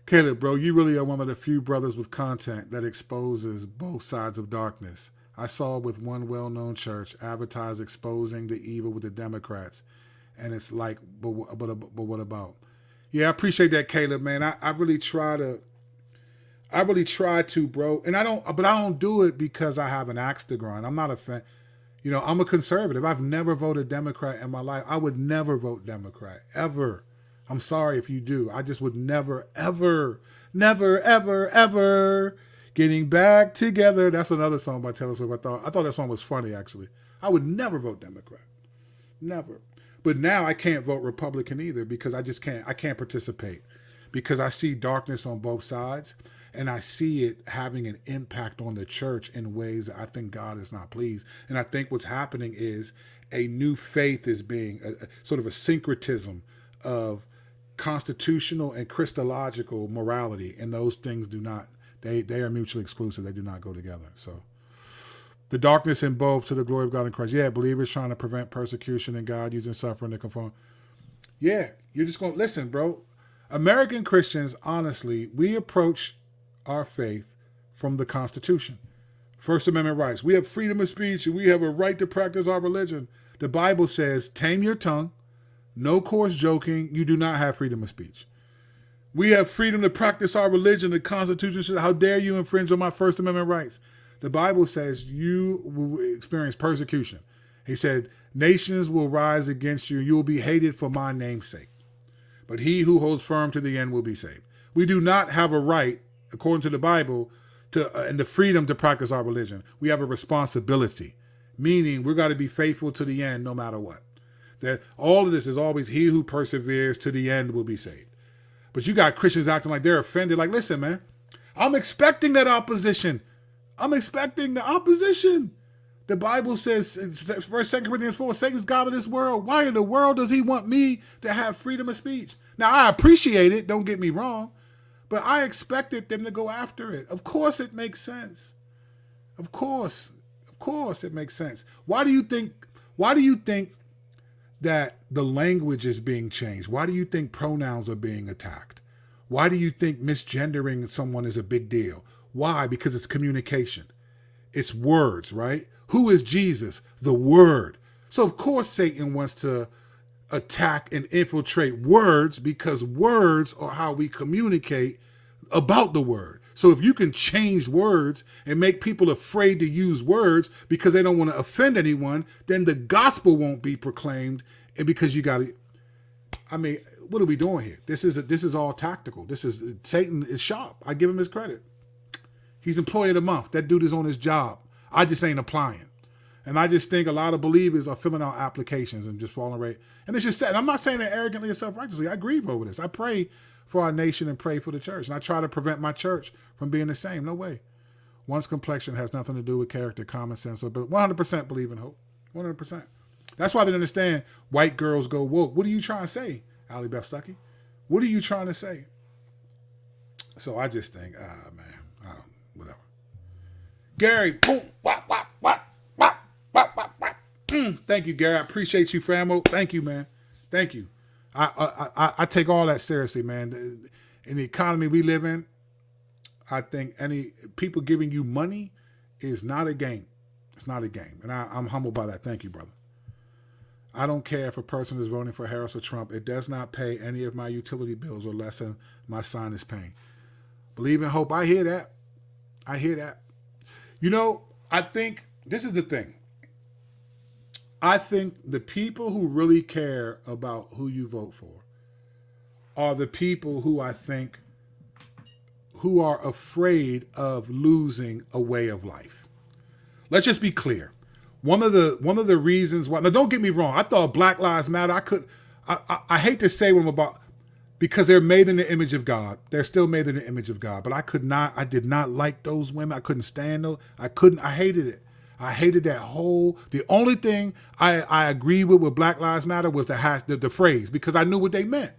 Caleb, bro, you really are one of the few brothers with content that exposes both sides of darkness. I saw with one well-known church advertise exposing the evil with the Democrats. And it's like, but what about? Yeah, I appreciate that, Caleb, man. I really try to, bro. And I don't do it because I have an axe to grind. I'm not a fan. You know, I'm a conservative. I've never voted Democrat in my life. I would never vote Democrat, ever. I'm sorry if you do. I just would never, ever, getting back together. That's another song by Taylor Swift. I thought that song was funny, actually. I would never vote Democrat. Never. But now I can't vote Republican either because I can't participate because I see darkness on both sides. And I see it having an impact on the church in ways that I think God is not pleased. And I think what's happening is a new faith is being sort of a syncretism of constitutional and Christological morality. And those things they are mutually exclusive. They do not go together. So the darkness in both to the glory of God in Christ. Yeah, believers trying to prevent persecution and God using suffering to conform. Yeah, you're just going to listen, bro. American Christians, honestly, we approach our faith from the Constitution. First Amendment rights. We have freedom of speech and we have a right to practice our religion. The Bible says, tame your tongue, no coarse joking, you do not have freedom of speech. We have freedom to practice our religion. The Constitution says, how dare you infringe on my First Amendment rights? The Bible says you will experience persecution. He said, nations will rise against you and you will be hated for my name's sake. But he who holds firm to the end will be saved. We do not have a right, according to the Bible, and the freedom to practice our religion. We have a responsibility, meaning we're got to be faithful to the end no matter what. That all of this is always he who perseveres to the end will be saved. But you got Christians acting like they're offended. Like, listen, man, I'm expecting that opposition. I'm expecting the opposition. The Bible says, 2 Corinthians 4, Satan's God of this world. Why in the world does he want me to have freedom of speech? Now, I appreciate it. Don't get me wrong. But I expected them to go after it. Of course it makes sense. Of course it makes sense. Why do you think that the language is being changed? Why do you think pronouns are being attacked? Why do you think misgendering someone is a big deal? Why? Because it's communication. It's words, right? Who is Jesus? The Word. So of course Satan wants to attack and infiltrate words, because words are how we communicate about the Word. So if you can change words and make people afraid to use words because they don't want to offend anyone, then the gospel won't be proclaimed. And because you got to, I mean, what are we doing here? This is all tactical. Satan is sharp. I give him his credit. He's employee of the month. That dude is on his job. I just ain't applying. And I just think a lot of believers are filling out applications and just falling right. And it's just sad. And I'm not saying that arrogantly or self-righteously. I grieve over this. I pray for our nation and pray for the church. And I try to prevent my church from being the same. No way. One's complexion has nothing to do with character, common sense, but 100% believe in hope. 100%. That's why they understand white girls go woke. What are you trying to say, Allie Beth Stuckey? What are you trying to say? So I just think, man, whatever. Gary, boom, wop, wop, wop, wop, wop, wop, wop. Thank you, Gary. I appreciate you, famo. Thank you, man. Thank you. I take all that seriously, man. In the economy we live in, I think any people giving you money is not a game. It's not a game. And I'm humbled by that. Thank you, brother. I don't care if a person is voting for Harris or Trump. It does not pay any of my utility bills or lessen my sinus pain. Believe in hope. I hear that. I hear that. You know, I think this is the thing. I think the people who really care about who you vote for are the people who I think who are afraid of losing a way of life. Let's just be clear. One of the reasons why, now don't get me wrong, I thought Black Lives Matter, I hate to say what I'm about, because they're made in the image of God. They're still made in the image of God. But I did not like those women. I couldn't stand those. I hated it. I hated that whole, the only thing I agreed with Black Lives Matter was the phrase, because I knew what they meant.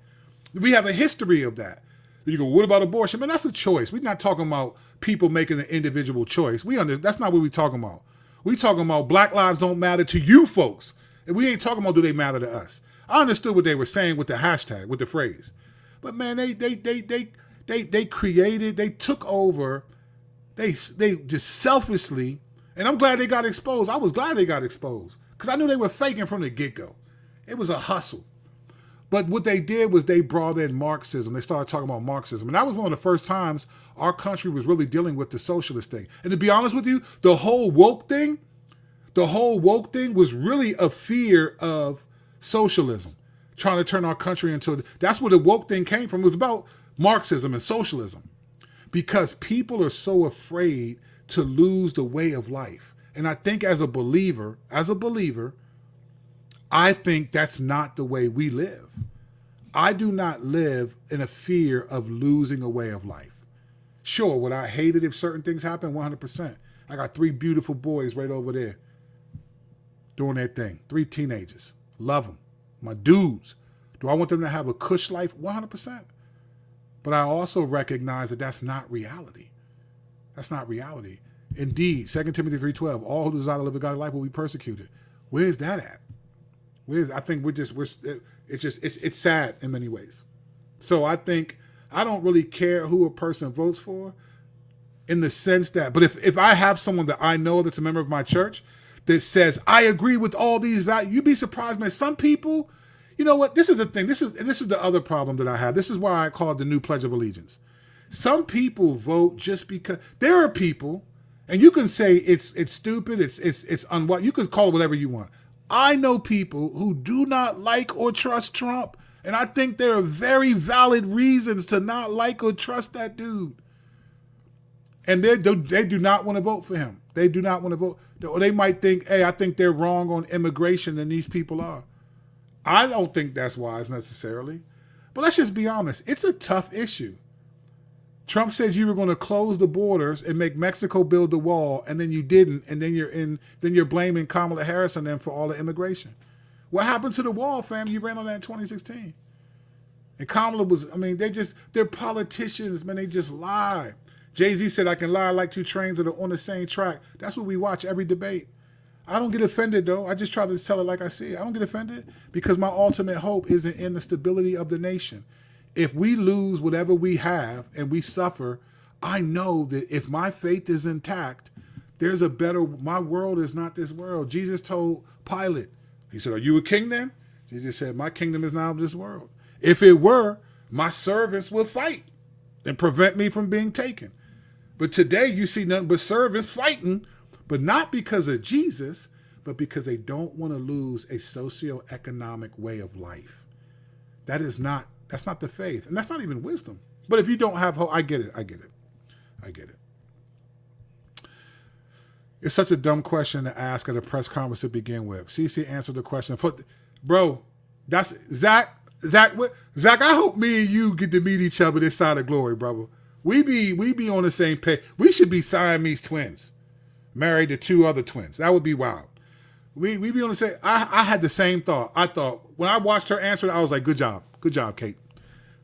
We have a history of that. You go, what about abortion? Man, that's a choice. We're not talking about people making an individual choice. That's not what we're talking about. We're talking about Black lives don't matter to you folks. And we ain't talking about do they matter to us. I understood what they were saying with the hashtag, with the phrase. But man, they took over, they just selfishly, and I'm glad they got exposed. I was glad they got exposed because I knew they were faking from the get-go. It was a hustle. But what they did was they brought in Marxism. They started talking about Marxism. And that was one of the first times our country was really dealing with the socialist thing. And to be honest with you, the whole woke thing was really a fear of socialism, trying to turn our country into, that's where the woke thing came from. It was about Marxism and socialism, because people are so afraid to lose the way of life. And I think as a believer, I think that's not the way we live. I do not live in a fear of losing a way of life. Sure, would I hate it if certain things happen? 100%. I got 3 beautiful boys right over there doing their thing. 3 teenagers. Love them. My dudes. Do I want them to have a cush life? 100%. But I also recognize that that's not reality. That's not reality. Indeed, 2 Timothy 3:12, all who desire to live a godly life will be persecuted. Where's that at? I think it's sad in many ways. So I think I don't really care who a person votes for, in the sense that, but if I have someone that I know that's a member of my church that says, I agree with all these values, you'd be surprised, man. Some people, you know what? This is the thing. This is the other problem that I have. This is why I call it the new Pledge of Allegiance. Some people vote just because there are people, and you can say it's stupid, it's unwise. You can call it whatever you want. I know people who do not like or trust Trump, and I think there are very valid reasons to not like or trust that dude. And they do not want to vote for him. They do not want to vote. Or they might think, hey, I think they're wrong on immigration than these people are. I don't think that's wise necessarily. But let's just be honest. It's a tough issue. Trump said you were going to close the borders and make Mexico build the wall, and then you didn't, and then you're blaming Kamala Harris and them for all the immigration. What happened to the wall, fam? You ran on that in 2016. And Kamala they're politicians, man. They just lie. Jay-Z said, I can lie like 2 trains that are on the same track. That's what we watch every debate. I don't get offended, though. I just try to tell it like I see it. I don't get offended because my ultimate hope isn't in the stability of the nation. if we lose whatever we have and we suffer, I know that if my faith is intact, there's a better, my world is not this world. Jesus told Pilate, he said, are you a king then? Jesus said, my kingdom is not of this world. If it were, my servants would fight and prevent me from being taken. But today you see nothing but servants fighting, but not because of Jesus, but because they don't want to lose a socioeconomic way of life. That's not the faith. And that's not even wisdom. But if you don't have hope, I get it. It's such a dumb question to ask at a press conference to begin with. CC answered the question. Bro, that's Zach. Zach, I hope me and you get to meet each other this side of glory, brother. We be on the same page. We should be Siamese twins, married to two other twins. That would be wild. We be on the same. I had the same thought. I thought when I watched her answer, I was like, good job, Kate,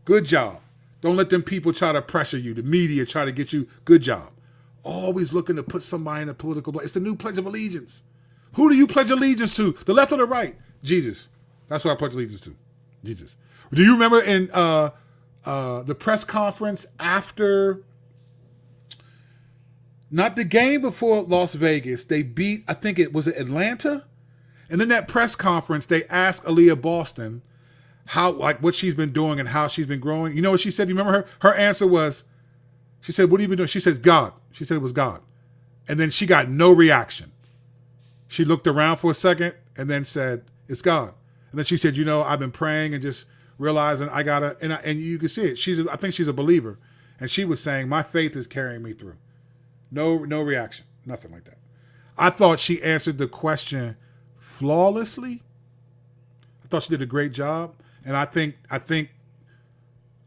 good job. Don't let them people try to pressure you. The media try to get you. Good job. Always looking to put somebody in a political place. It's the new Pledge of Allegiance. Who do you pledge allegiance to? The left or the right? Jesus. That's what I pledge allegiance to. Jesus. Do you remember in the press conference after, not the game before Las Vegas, they beat, I think it was Atlanta? And then that press conference, they asked Aaliyah Boston how, like, what she's been doing and how she's been growing. You know what she said? You remember her? Her answer was, she said, what have you been doing? She said, God. She said it was God. And then she got no reaction. She looked around for a second and then said, it's God. And then she said, I've been praying and just realizing I gotta, and you can see it. I think she's a believer. And she was saying, my faith is carrying me through. No reaction, nothing like that. I thought she answered the question flawlessly. I thought she did a great job. And I think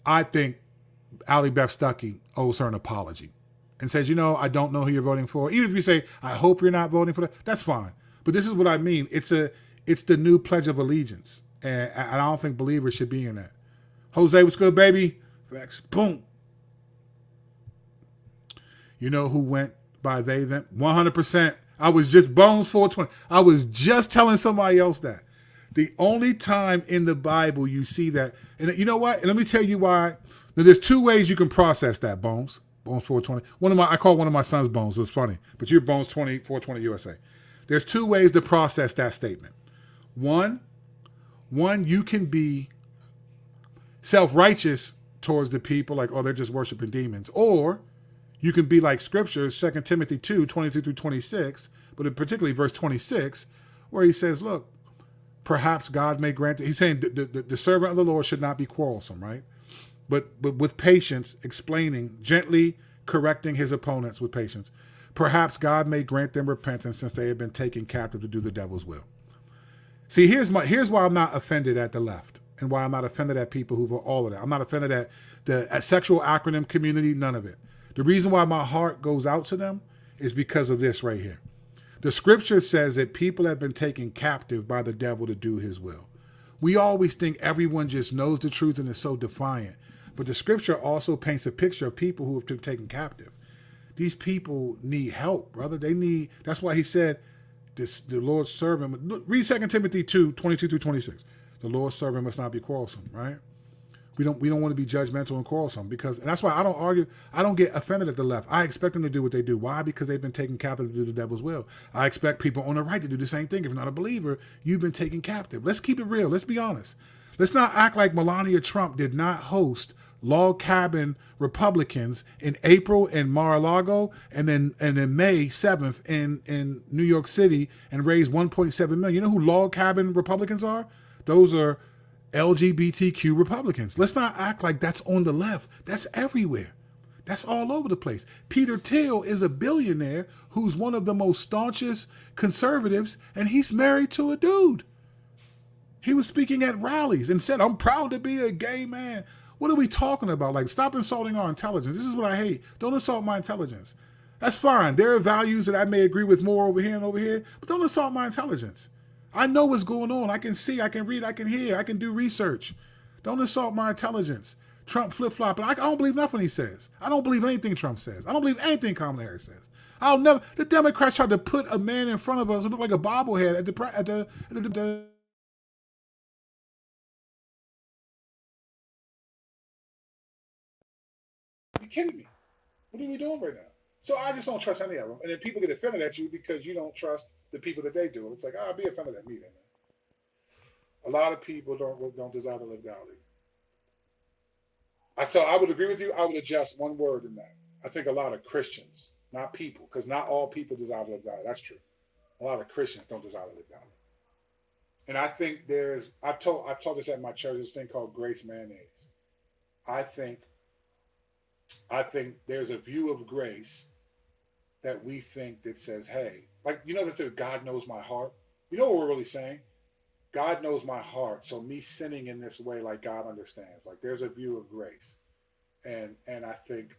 Allie Beth Stuckey owes her an apology and says, I don't know who you're voting for. Even if you say, I hope you're not voting for that, that's fine. But this is what I mean. It's the new Pledge of Allegiance. And I don't think believers should be in that. Jose, what's good, baby? Facts. Boom. You know who went by they then? 100%. I was just Bones 420. I was just telling somebody else that. The only time in the Bible you see that, and you know what? And let me tell you why. Now, there's two ways you can process that, Bones 420. I call one of my sons Bones. It was funny, but you're Bones 420 USA. There's two ways to process that statement. One, you can be self-righteous towards the people, like, oh, they're just worshiping demons. Or you can be like Scripture, 2 Timothy 2:22 through 26, but particularly verse 26, where he says, look, perhaps God may grant, he's saying the servant of the Lord should not be quarrelsome, right? But with patience, explaining, gently correcting his opponents with patience. Perhaps God may grant them repentance since they have been taken captive to do the devil's will. See, here's why I'm not offended at the left and why I'm not offended at people who vote all of that. I'm not offended at the sexual acronym community, none of it. The reason why my heart goes out to them is because of this right here. The scripture says that people have been taken captive by the devil to do his will. We always think everyone just knows the truth and is so defiant. But the scripture also paints a picture of people who have been taken captive. These people need help, brother. That's why he said, the Lord's servant, read 2 Timothy 2:22 through 26. The Lord's servant must not be quarrelsome, right? We don't want to be judgmental and quarrelsome, and that's why I don't argue. I don't get offended at the left. I expect them to do what they do. Why? Because they've been taken captive to do the devil's will. I expect people on the right to do the same thing. If you're not a believer, you've been taken captive. Let's keep it real. Let's be honest. Let's not act like Melania Trump did not host log cabin Republicans in April in Mar-a-Lago and then May 7th in New York City and raised $1.7 million. You know who log cabin Republicans are? Those are LGBTQ Republicans. Let's not act like that's on the left. That's everywhere. That's all over the place. Peter Thiel is a billionaire who's one of the most staunchest conservatives, and he's married to a dude. He was speaking at rallies and said, I'm proud to be a gay man. What are we talking about? Like, stop insulting our intelligence. This is what I hate. Don't insult my intelligence. That's fine. There are values that I may agree with more over here and over here, but don't insult my intelligence. I know what's going on. I can see, I can read, I can hear, I can do research. Don't insult my intelligence. Trump flip-flopping. I don't believe nothing he says. I don't believe anything Trump says. I don't believe anything Kamala Harris says. The Democrats tried to put a man in front of us who looked like a bobblehead at the be kidding me. What are we doing right now? So I just don't trust any of them. And then people get offended at you because you don't trust the people that they do. It's like, I'll be offended at me then, man. A lot of people don't desire to live godly. So I would agree with you. I would adjust one word in that. I think a lot of Christians, not people, because not all people desire to live godly. That's true. A lot of Christians don't desire to live godly. And I think I've taught this at my church, this thing called grace mayonnaise. I think there's a view of grace that we think that says, hey, like, that says God knows my heart. You know what we're really saying? God knows my heart. So me sinning in this way, like God understands. Like there's a view of grace. And I think,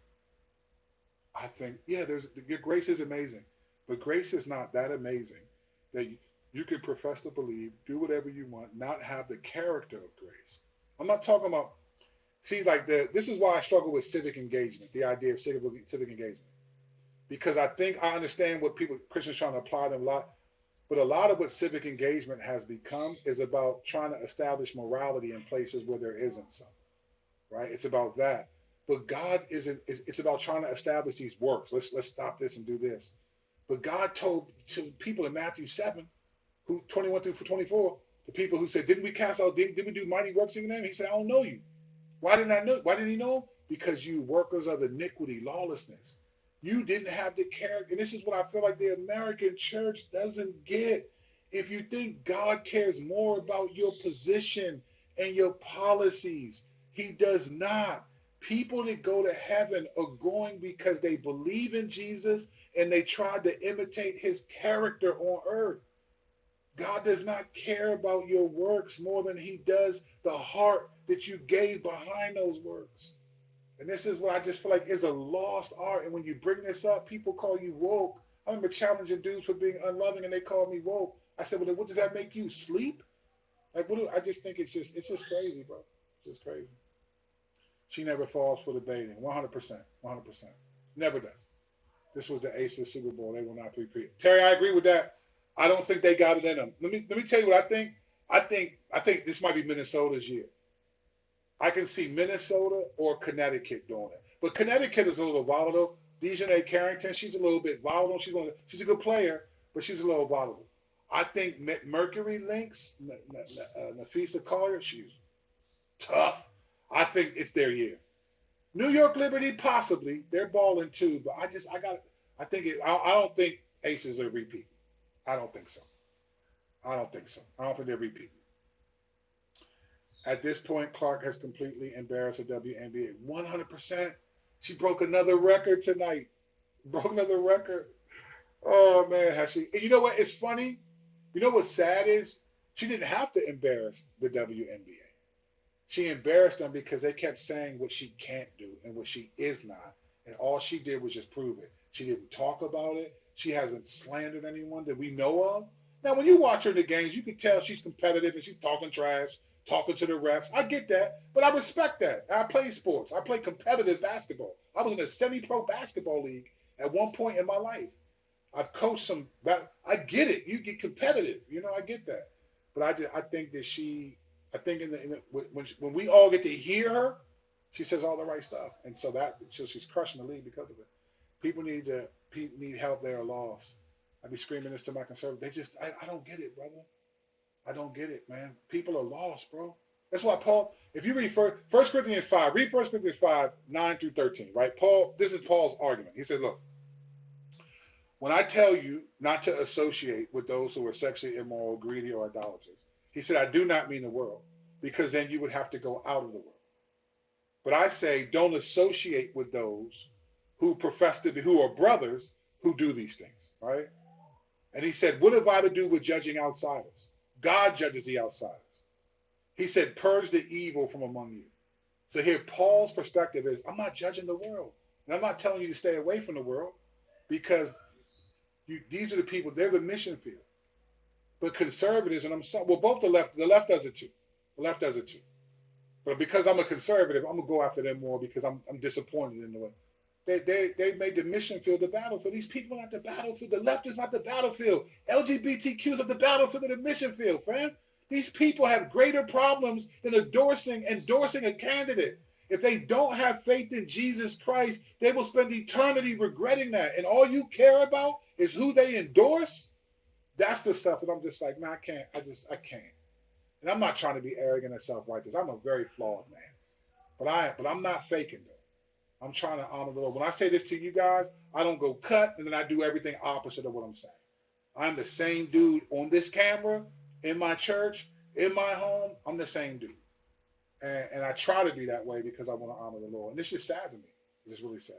yeah, your grace is amazing. But grace is not that amazing that you can profess to believe, do whatever you want, not have the character of grace. I'm not talking about, see, like this is why I struggle with civic engagement, the idea of civic engagement. Because I think I understand what Christians trying to apply them a lot, but a lot of what civic engagement has become is about trying to establish morality in places where there isn't some, right? It's about that. But God isn't, it's about trying to establish these works. Let's stop this and do this. But God told people in Matthew 7, who 21 through 24, the people who said, didn't we do mighty works in your name? He said, I don't know you. Why didn't he know? Because you workers of iniquity, lawlessness. You didn't have the character. And this is what I feel like the American church doesn't get. If you think God cares more about your position and your policies, he does not. People that go to heaven are going because they believe in Jesus and they tried to imitate his character on earth. God does not care about your works more than he does the heart that you gave behind those works. And this is what I just feel like is a lost art. And when you bring this up, people call you woke. I remember challenging dudes for being unloving and they called me woke. I said, well, what does that make you? Sleep? Like, I just think it's just crazy, bro. It's just crazy. She never falls for the baiting. 100%. 100%. Never does. This was the Aces Super Bowl. They will not repeat. Terry, I agree with that. I don't think they got it in them. Let me tell you what I think. I think this might be Minnesota's year. I can see Minnesota or Connecticut doing it. But Connecticut is a little volatile. Dejanay Carrington, she's a little bit volatile. She's a good player, but she's a little volatile. I think Mercury Lynx, Nafisa Collier, she's tough. I think it's their year. New York Liberty, possibly. They're balling too, but I don't think Aces are repeat. I don't think so. I don't think they're repeating. At this point, Clark has completely embarrassed the WNBA. 100%. She broke another record tonight. Broke another record. Oh, man, has she? And you know what? It's funny. You know what's sad is? She didn't have to embarrass the WNBA. She embarrassed them because they kept saying what she can't do and what she is not. And all she did was just prove it. She didn't talk about it. She hasn't slandered anyone that we know of. Now, when you watch her in the games, you can tell she's competitive and she's talking trash, talking to the refs. I get that, but I respect that. I play sports. I play competitive basketball. I was in a semi-pro basketball league at one point in my life. I've coached some. I get it. You get competitive. I get that. But I think that when we all get to hear her, she says all the right stuff, and so she's crushing the league because of it. People need help. They are lost. I be screaming this to my conservatives. I don't get it, brother. I don't get it, man. People are lost, bro. That's why Paul, if you read 1 Corinthians 5, read 1 Corinthians 5, 9 through 13, right? This is Paul's argument. He said, look, when I tell you not to associate with those who are sexually immoral, greedy, or idolaters, he said, I do not mean the world, because then you would have to go out of the world. But I say, don't associate with those who profess to be, who are brothers, who do these things, right? And he said, what have I to do with judging outsiders? God judges the outsiders. He said, purge the evil from among you. So here, Paul's perspective is, I'm not judging the world. And I'm not telling you to stay away from the world, because these are the people, they're the mission field. But conservatives, and both the left does it too. The left does it too. But because I'm a conservative, I'm going to go after them more because I'm disappointed in the way. They made the mission field the battlefield. These people are not the battlefield. The left is not the battlefield. LGBTQs are the battlefield of the mission field, friend. These people have greater problems than endorsing a candidate. If they don't have faith in Jesus Christ, they will spend eternity regretting that. And all you care about is who they endorse. That's the stuff that I'm just like, man, I can't. I can't. And I'm not trying to be arrogant and self-righteous. I'm a very flawed man. But I'm not faking though. I'm trying to honor the Lord. When I say this to you guys, I don't go cut and then I do everything opposite of what I'm saying. I'm the same dude on this camera, in my church, in my home. I'm the same dude. And I try to be that way because I want to honor the Lord. And it's just sad to me. It's just really sad.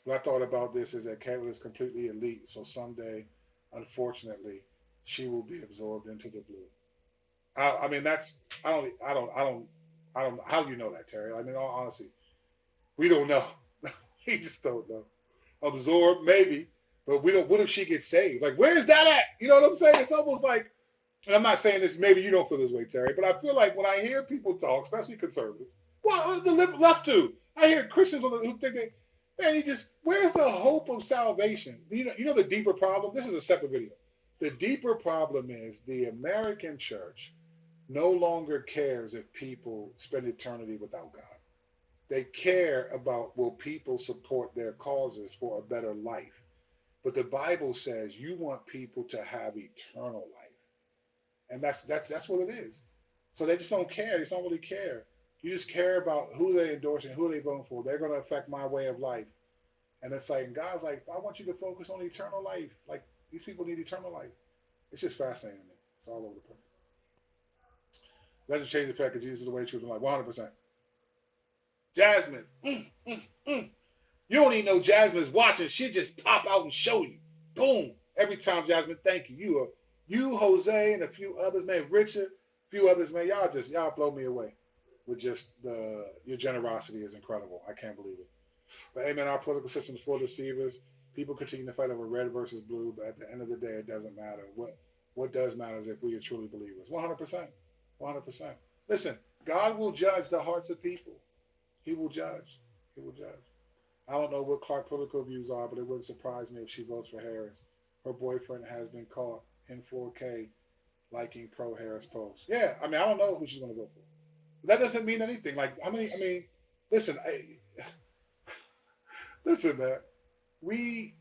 What I thought about this is that Caitlyn is completely elite. So someday, unfortunately, she will be absorbed into the blue. I mean, that's I don't. How do you know that, Terry? I mean, all honesty, we don't know. We just don't know. Absorb, maybe, but we don't. What if she gets saved? Like, where's that at? You know what I'm saying? It's almost like, and I'm not saying this. Maybe you don't feel this way, Terry, but I feel like when I hear people talk, especially conservatives, well, the left too. I hear Christians who think that, man, where's the hope of salvation? You know the deeper problem. This is a separate video. The deeper problem is the American church no longer cares if people spend eternity without God. They care about will people support their causes for a better life. But the Bible says you want people to have eternal life. And that's what it is. So they just don't care. They just don't really care. You just care about who they endorsing, who they voting for. They're going to affect my way of life. And it's like, and God's like, I want you to focus on eternal life. Like, these people need eternal life. It's just fascinating to me. It's all over the place. Doesn't change the fact that Jesus is the way, truth, and life. 100%. Jasmine. You don't even know Jasmine is watching. She'll just pop out and show you. Boom. Every time, Jasmine, thank you. You, Jose, and a few others, man, Richard, a few others, man, y'all blow me away with just your generosity is incredible. I can't believe it. But amen, our political system is full of deceivers. People continue to fight over red versus blue, but at the end of the day, it doesn't matter. What does matter is if we are truly believers. 100%. 100%. Listen, God will judge the hearts of people. He will judge. He will judge. I don't know what Clark's political views are, but it wouldn't surprise me if she votes for Harris. Her boyfriend has been caught in 4K liking pro-Harris posts. Yeah, I mean, I don't know who she's going to vote for. But that doesn't mean anything. Like, listen, listen, man. We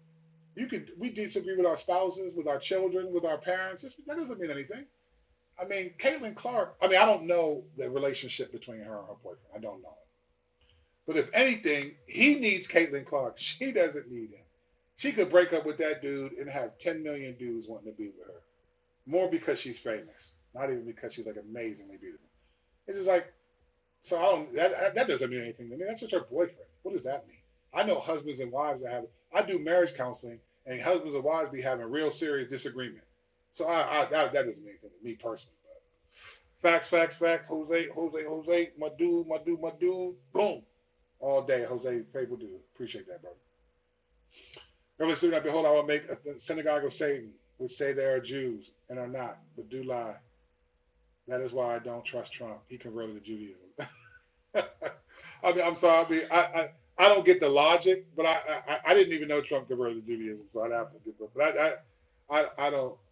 disagree with our spouses, with our children, with our parents. That doesn't mean anything. I mean, Caitlin Clark, I don't know the relationship between her and her boyfriend. I don't know it. But if anything, he needs Caitlin Clark. She doesn't need him. She could break up with that dude and have 10 million dudes wanting to be with her. More because she's famous, not even because she's like amazingly beautiful. It's just like, so that doesn't mean anything to me. That's just her boyfriend. What does that mean? I know husbands and wives that I do marriage counseling, and husbands and wives be having real serious disagreement. So that doesn't mean anything to me personally. But facts. Jose, my dude. Boom. All day, Jose, faithful dude. Appreciate that, brother. Early student, behold, I will make a synagogue of Satan, which say they are Jews and are not, but do lie. That is why I don't trust Trump. He converted to Judaism. I'm sorry. I don't get the logic, but I didn't even know Trump converted to Judaism, so I'd have to get it. But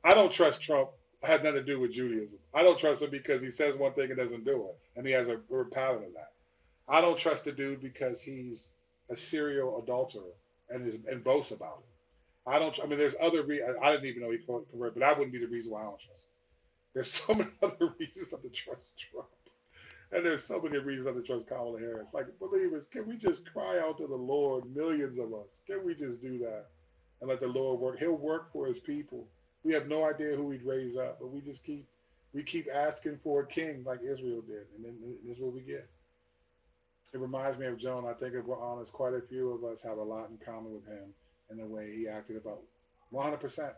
I don't trust Trump. It had nothing to do with Judaism. I don't trust him because he says one thing and doesn't do it, and he has a pattern of that. I don't trust the dude because he's a serial adulterer and boasts about it. There's other I didn't even know he converted, but that wouldn't be the reason why I don't trust him. There's so many other reasons not to trust Trump. And there's so many reasons not to trust Kamala Harris. Like, believers, can we just cry out to the Lord, millions of us? Can we just do that and let the Lord work? He'll work for his people. We have no idea who he'd raise up, but we keep asking for a king like Israel did, and then this is what we get. It reminds me of Jonah. I think if we're honest, quite a few of us have a lot in common with him in the way he acted about 100%.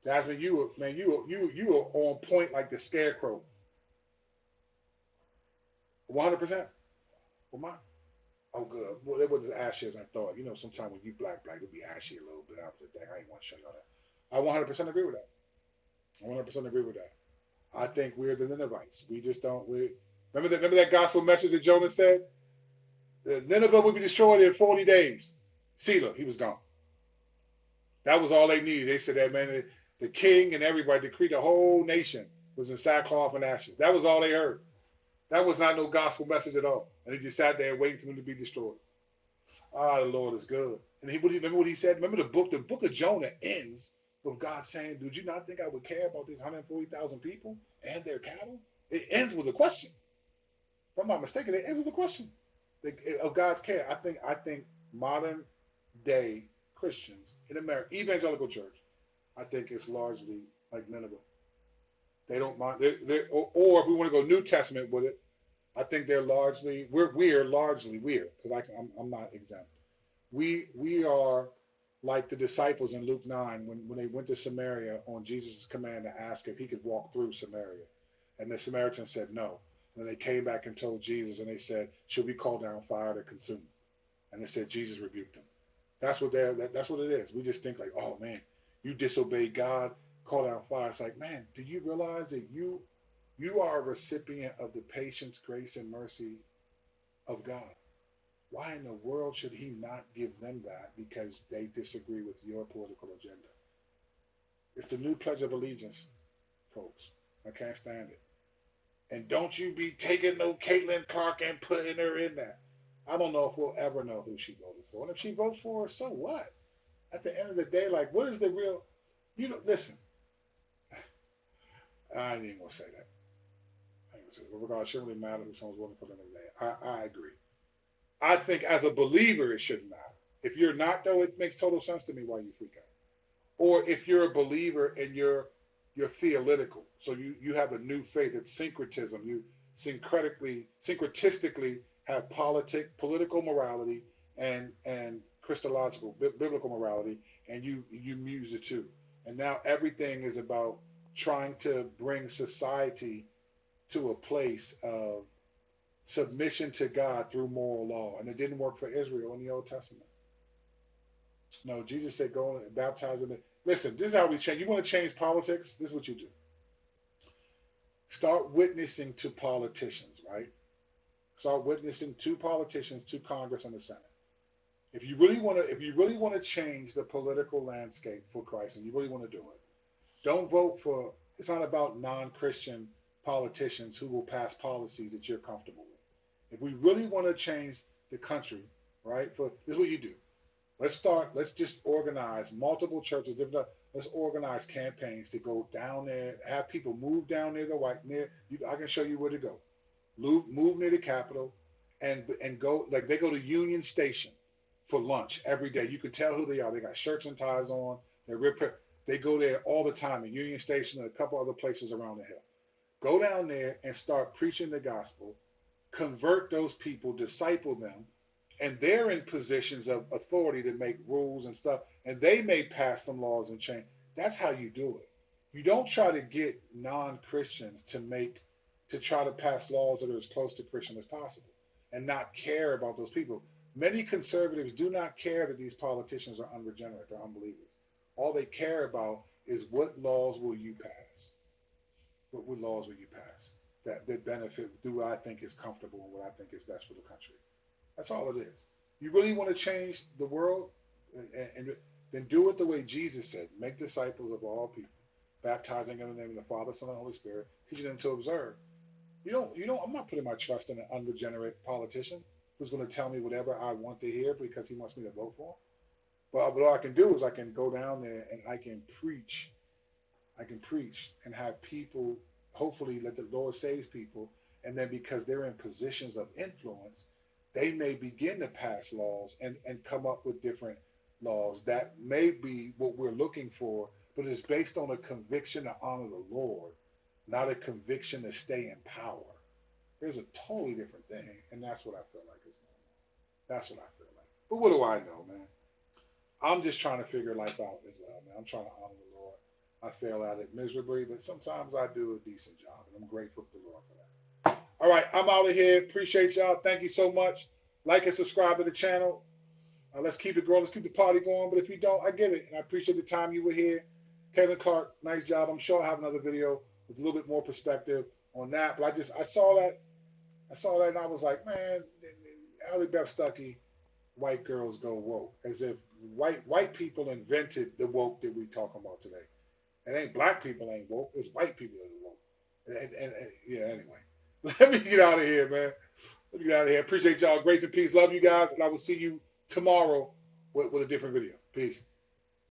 Jasmine, you are on point like the scarecrow. 100%. Well, mine. Oh, good. Well, it wasn't as ashy as I thought. Sometimes when you black, it'll be ashy a little bit. I was like, dang, I ain't want to show y'all that. I 100% agree with that. I 100% agree with that. I think we're the Ninevites. We just don't. Remember that gospel message that Jonah said? Nineveh would be destroyed in 40 days. Selah, he was gone. That was all they needed. They said that, man, the king and everybody decreed the whole nation was in sackcloth and ashes. That was all they heard. That was not no gospel message at all. And he just sat there waiting for them to be destroyed. Ah, the Lord is good. And remember what he said? Remember the book of Jonah ends with God saying, "Did you not think I would care about these 140,000 people and their cattle?" It ends with a question. If I'm not mistaken, it ends with a question of God's care. I think modern day Christians in America, evangelical church, I think it's largely like Nineveh. They don't mind. Or if we want to go New Testament with it, I think they're largely we're largely because I'm not exempt. We are like the disciples in Luke 9 when they went to Samaria on Jesus' command to ask if he could walk through Samaria, and the Samaritans said no. And then they came back and told Jesus, and they said, "Should we call down fire to consume them?" And they said Jesus rebuked them. That's what that's what it is. We just think like, oh man, you disobeyed God, call down fire. It's like, man, do you realize that you are a recipient of the patience, grace, and mercy of God? Why in the world should he not give them that because they disagree with your political agenda? It's the new Pledge of Allegiance, folks. I can't stand it. And don't you be taking no Caitlin Clark and putting her in that. I don't know if we'll ever know who she voted for. And if she votes for her, so what? At the end of the day, like, what is the real... listen. I ain't even going to say that. Regardless, it shouldn't really matter who someone's voting for them today. I agree. I think as a believer, it shouldn't matter. If you're not, though, it makes total sense to me why you freak out. Or if you're a believer and you're theoletical, so you have a new faith, it's syncretism. You syncretistically have political morality and Christological, biblical morality, and you use the two. And now everything is about trying to bring society to a place of submission to God through moral law. And it didn't work for Israel in the Old Testament. No, Jesus said, go and baptize them. Listen, this is how we change. You want to change politics? This is what you do. Start witnessing to politicians, right? Start witnessing to politicians, to Congress and the Senate. If you really want to change the political landscape for Christ, and you really want to do it, don't vote for. It's not about non-Christian politicians who will pass policies that you're comfortable with. If we really want to change the country, right? This is what you do. Let's just organize multiple churches, let's organize campaigns to go down there, have people move down near I can show you where to go. Move near the Capitol and go, like they go to Union Station for lunch every day. You can tell who they are. They got shirts and ties on. They go there all the time in Union Station and a couple other places around the hill. Go down there and start preaching the gospel, convert those people, disciple them, and they're in positions of authority to make rules and stuff, and they may pass some laws and change. That's how you do it. You don't try to get non-Christians to try to pass laws that are as close to Christian as possible and not care about those people. Many conservatives do not care that these politicians are unregenerate, they're unbelievers. All they care about is what laws will you pass? What laws will you pass that benefit, do what I think is comfortable and what I think is best for the country? That's all it is. You really want to change the world, and then do it the way Jesus said. Make disciples of all people, baptizing them in the name of the Father, Son, and Holy Spirit, teaching them to observe. I'm not putting my trust in an unregenerate politician who's going to tell me whatever I want to hear because he wants me to vote for him. But all I can do is I can go down there and I can preach and have people, hopefully let the Lord save people, and then because they're in positions of influence, they may begin to pass laws and come up with different laws that may be what we're looking for, but it's based on a conviction to honor the Lord, not a conviction to stay in power. There's a totally different thing, and that's what I feel like is going on. That's what I feel like. But what do I know, man? I'm just trying to figure life out as well, man. I'm trying to honor the Lord. I fail at it miserably, but sometimes I do a decent job, and I'm grateful to the Lord for that. All right, I'm out of here. Appreciate y'all. Thank you so much. Like and subscribe to the channel. Let's keep it going. Let's keep the party going. But if you don't, I get it. And I appreciate the time you were here. Kevin Clark, nice job. I'm sure I'll have another video with a little bit more perspective on that. But I saw that and I was like, man, Allie Beth Stuckey, white girls go woke. As if white people invented the woke that we talking about today. It ain't black people ain't woke. It's white people that are woke. And yeah, anyway. Let me get out of here, man. Let me get out of here. Appreciate y'all. Grace and peace. Love you guys, and I will see you tomorrow with a different video. Peace.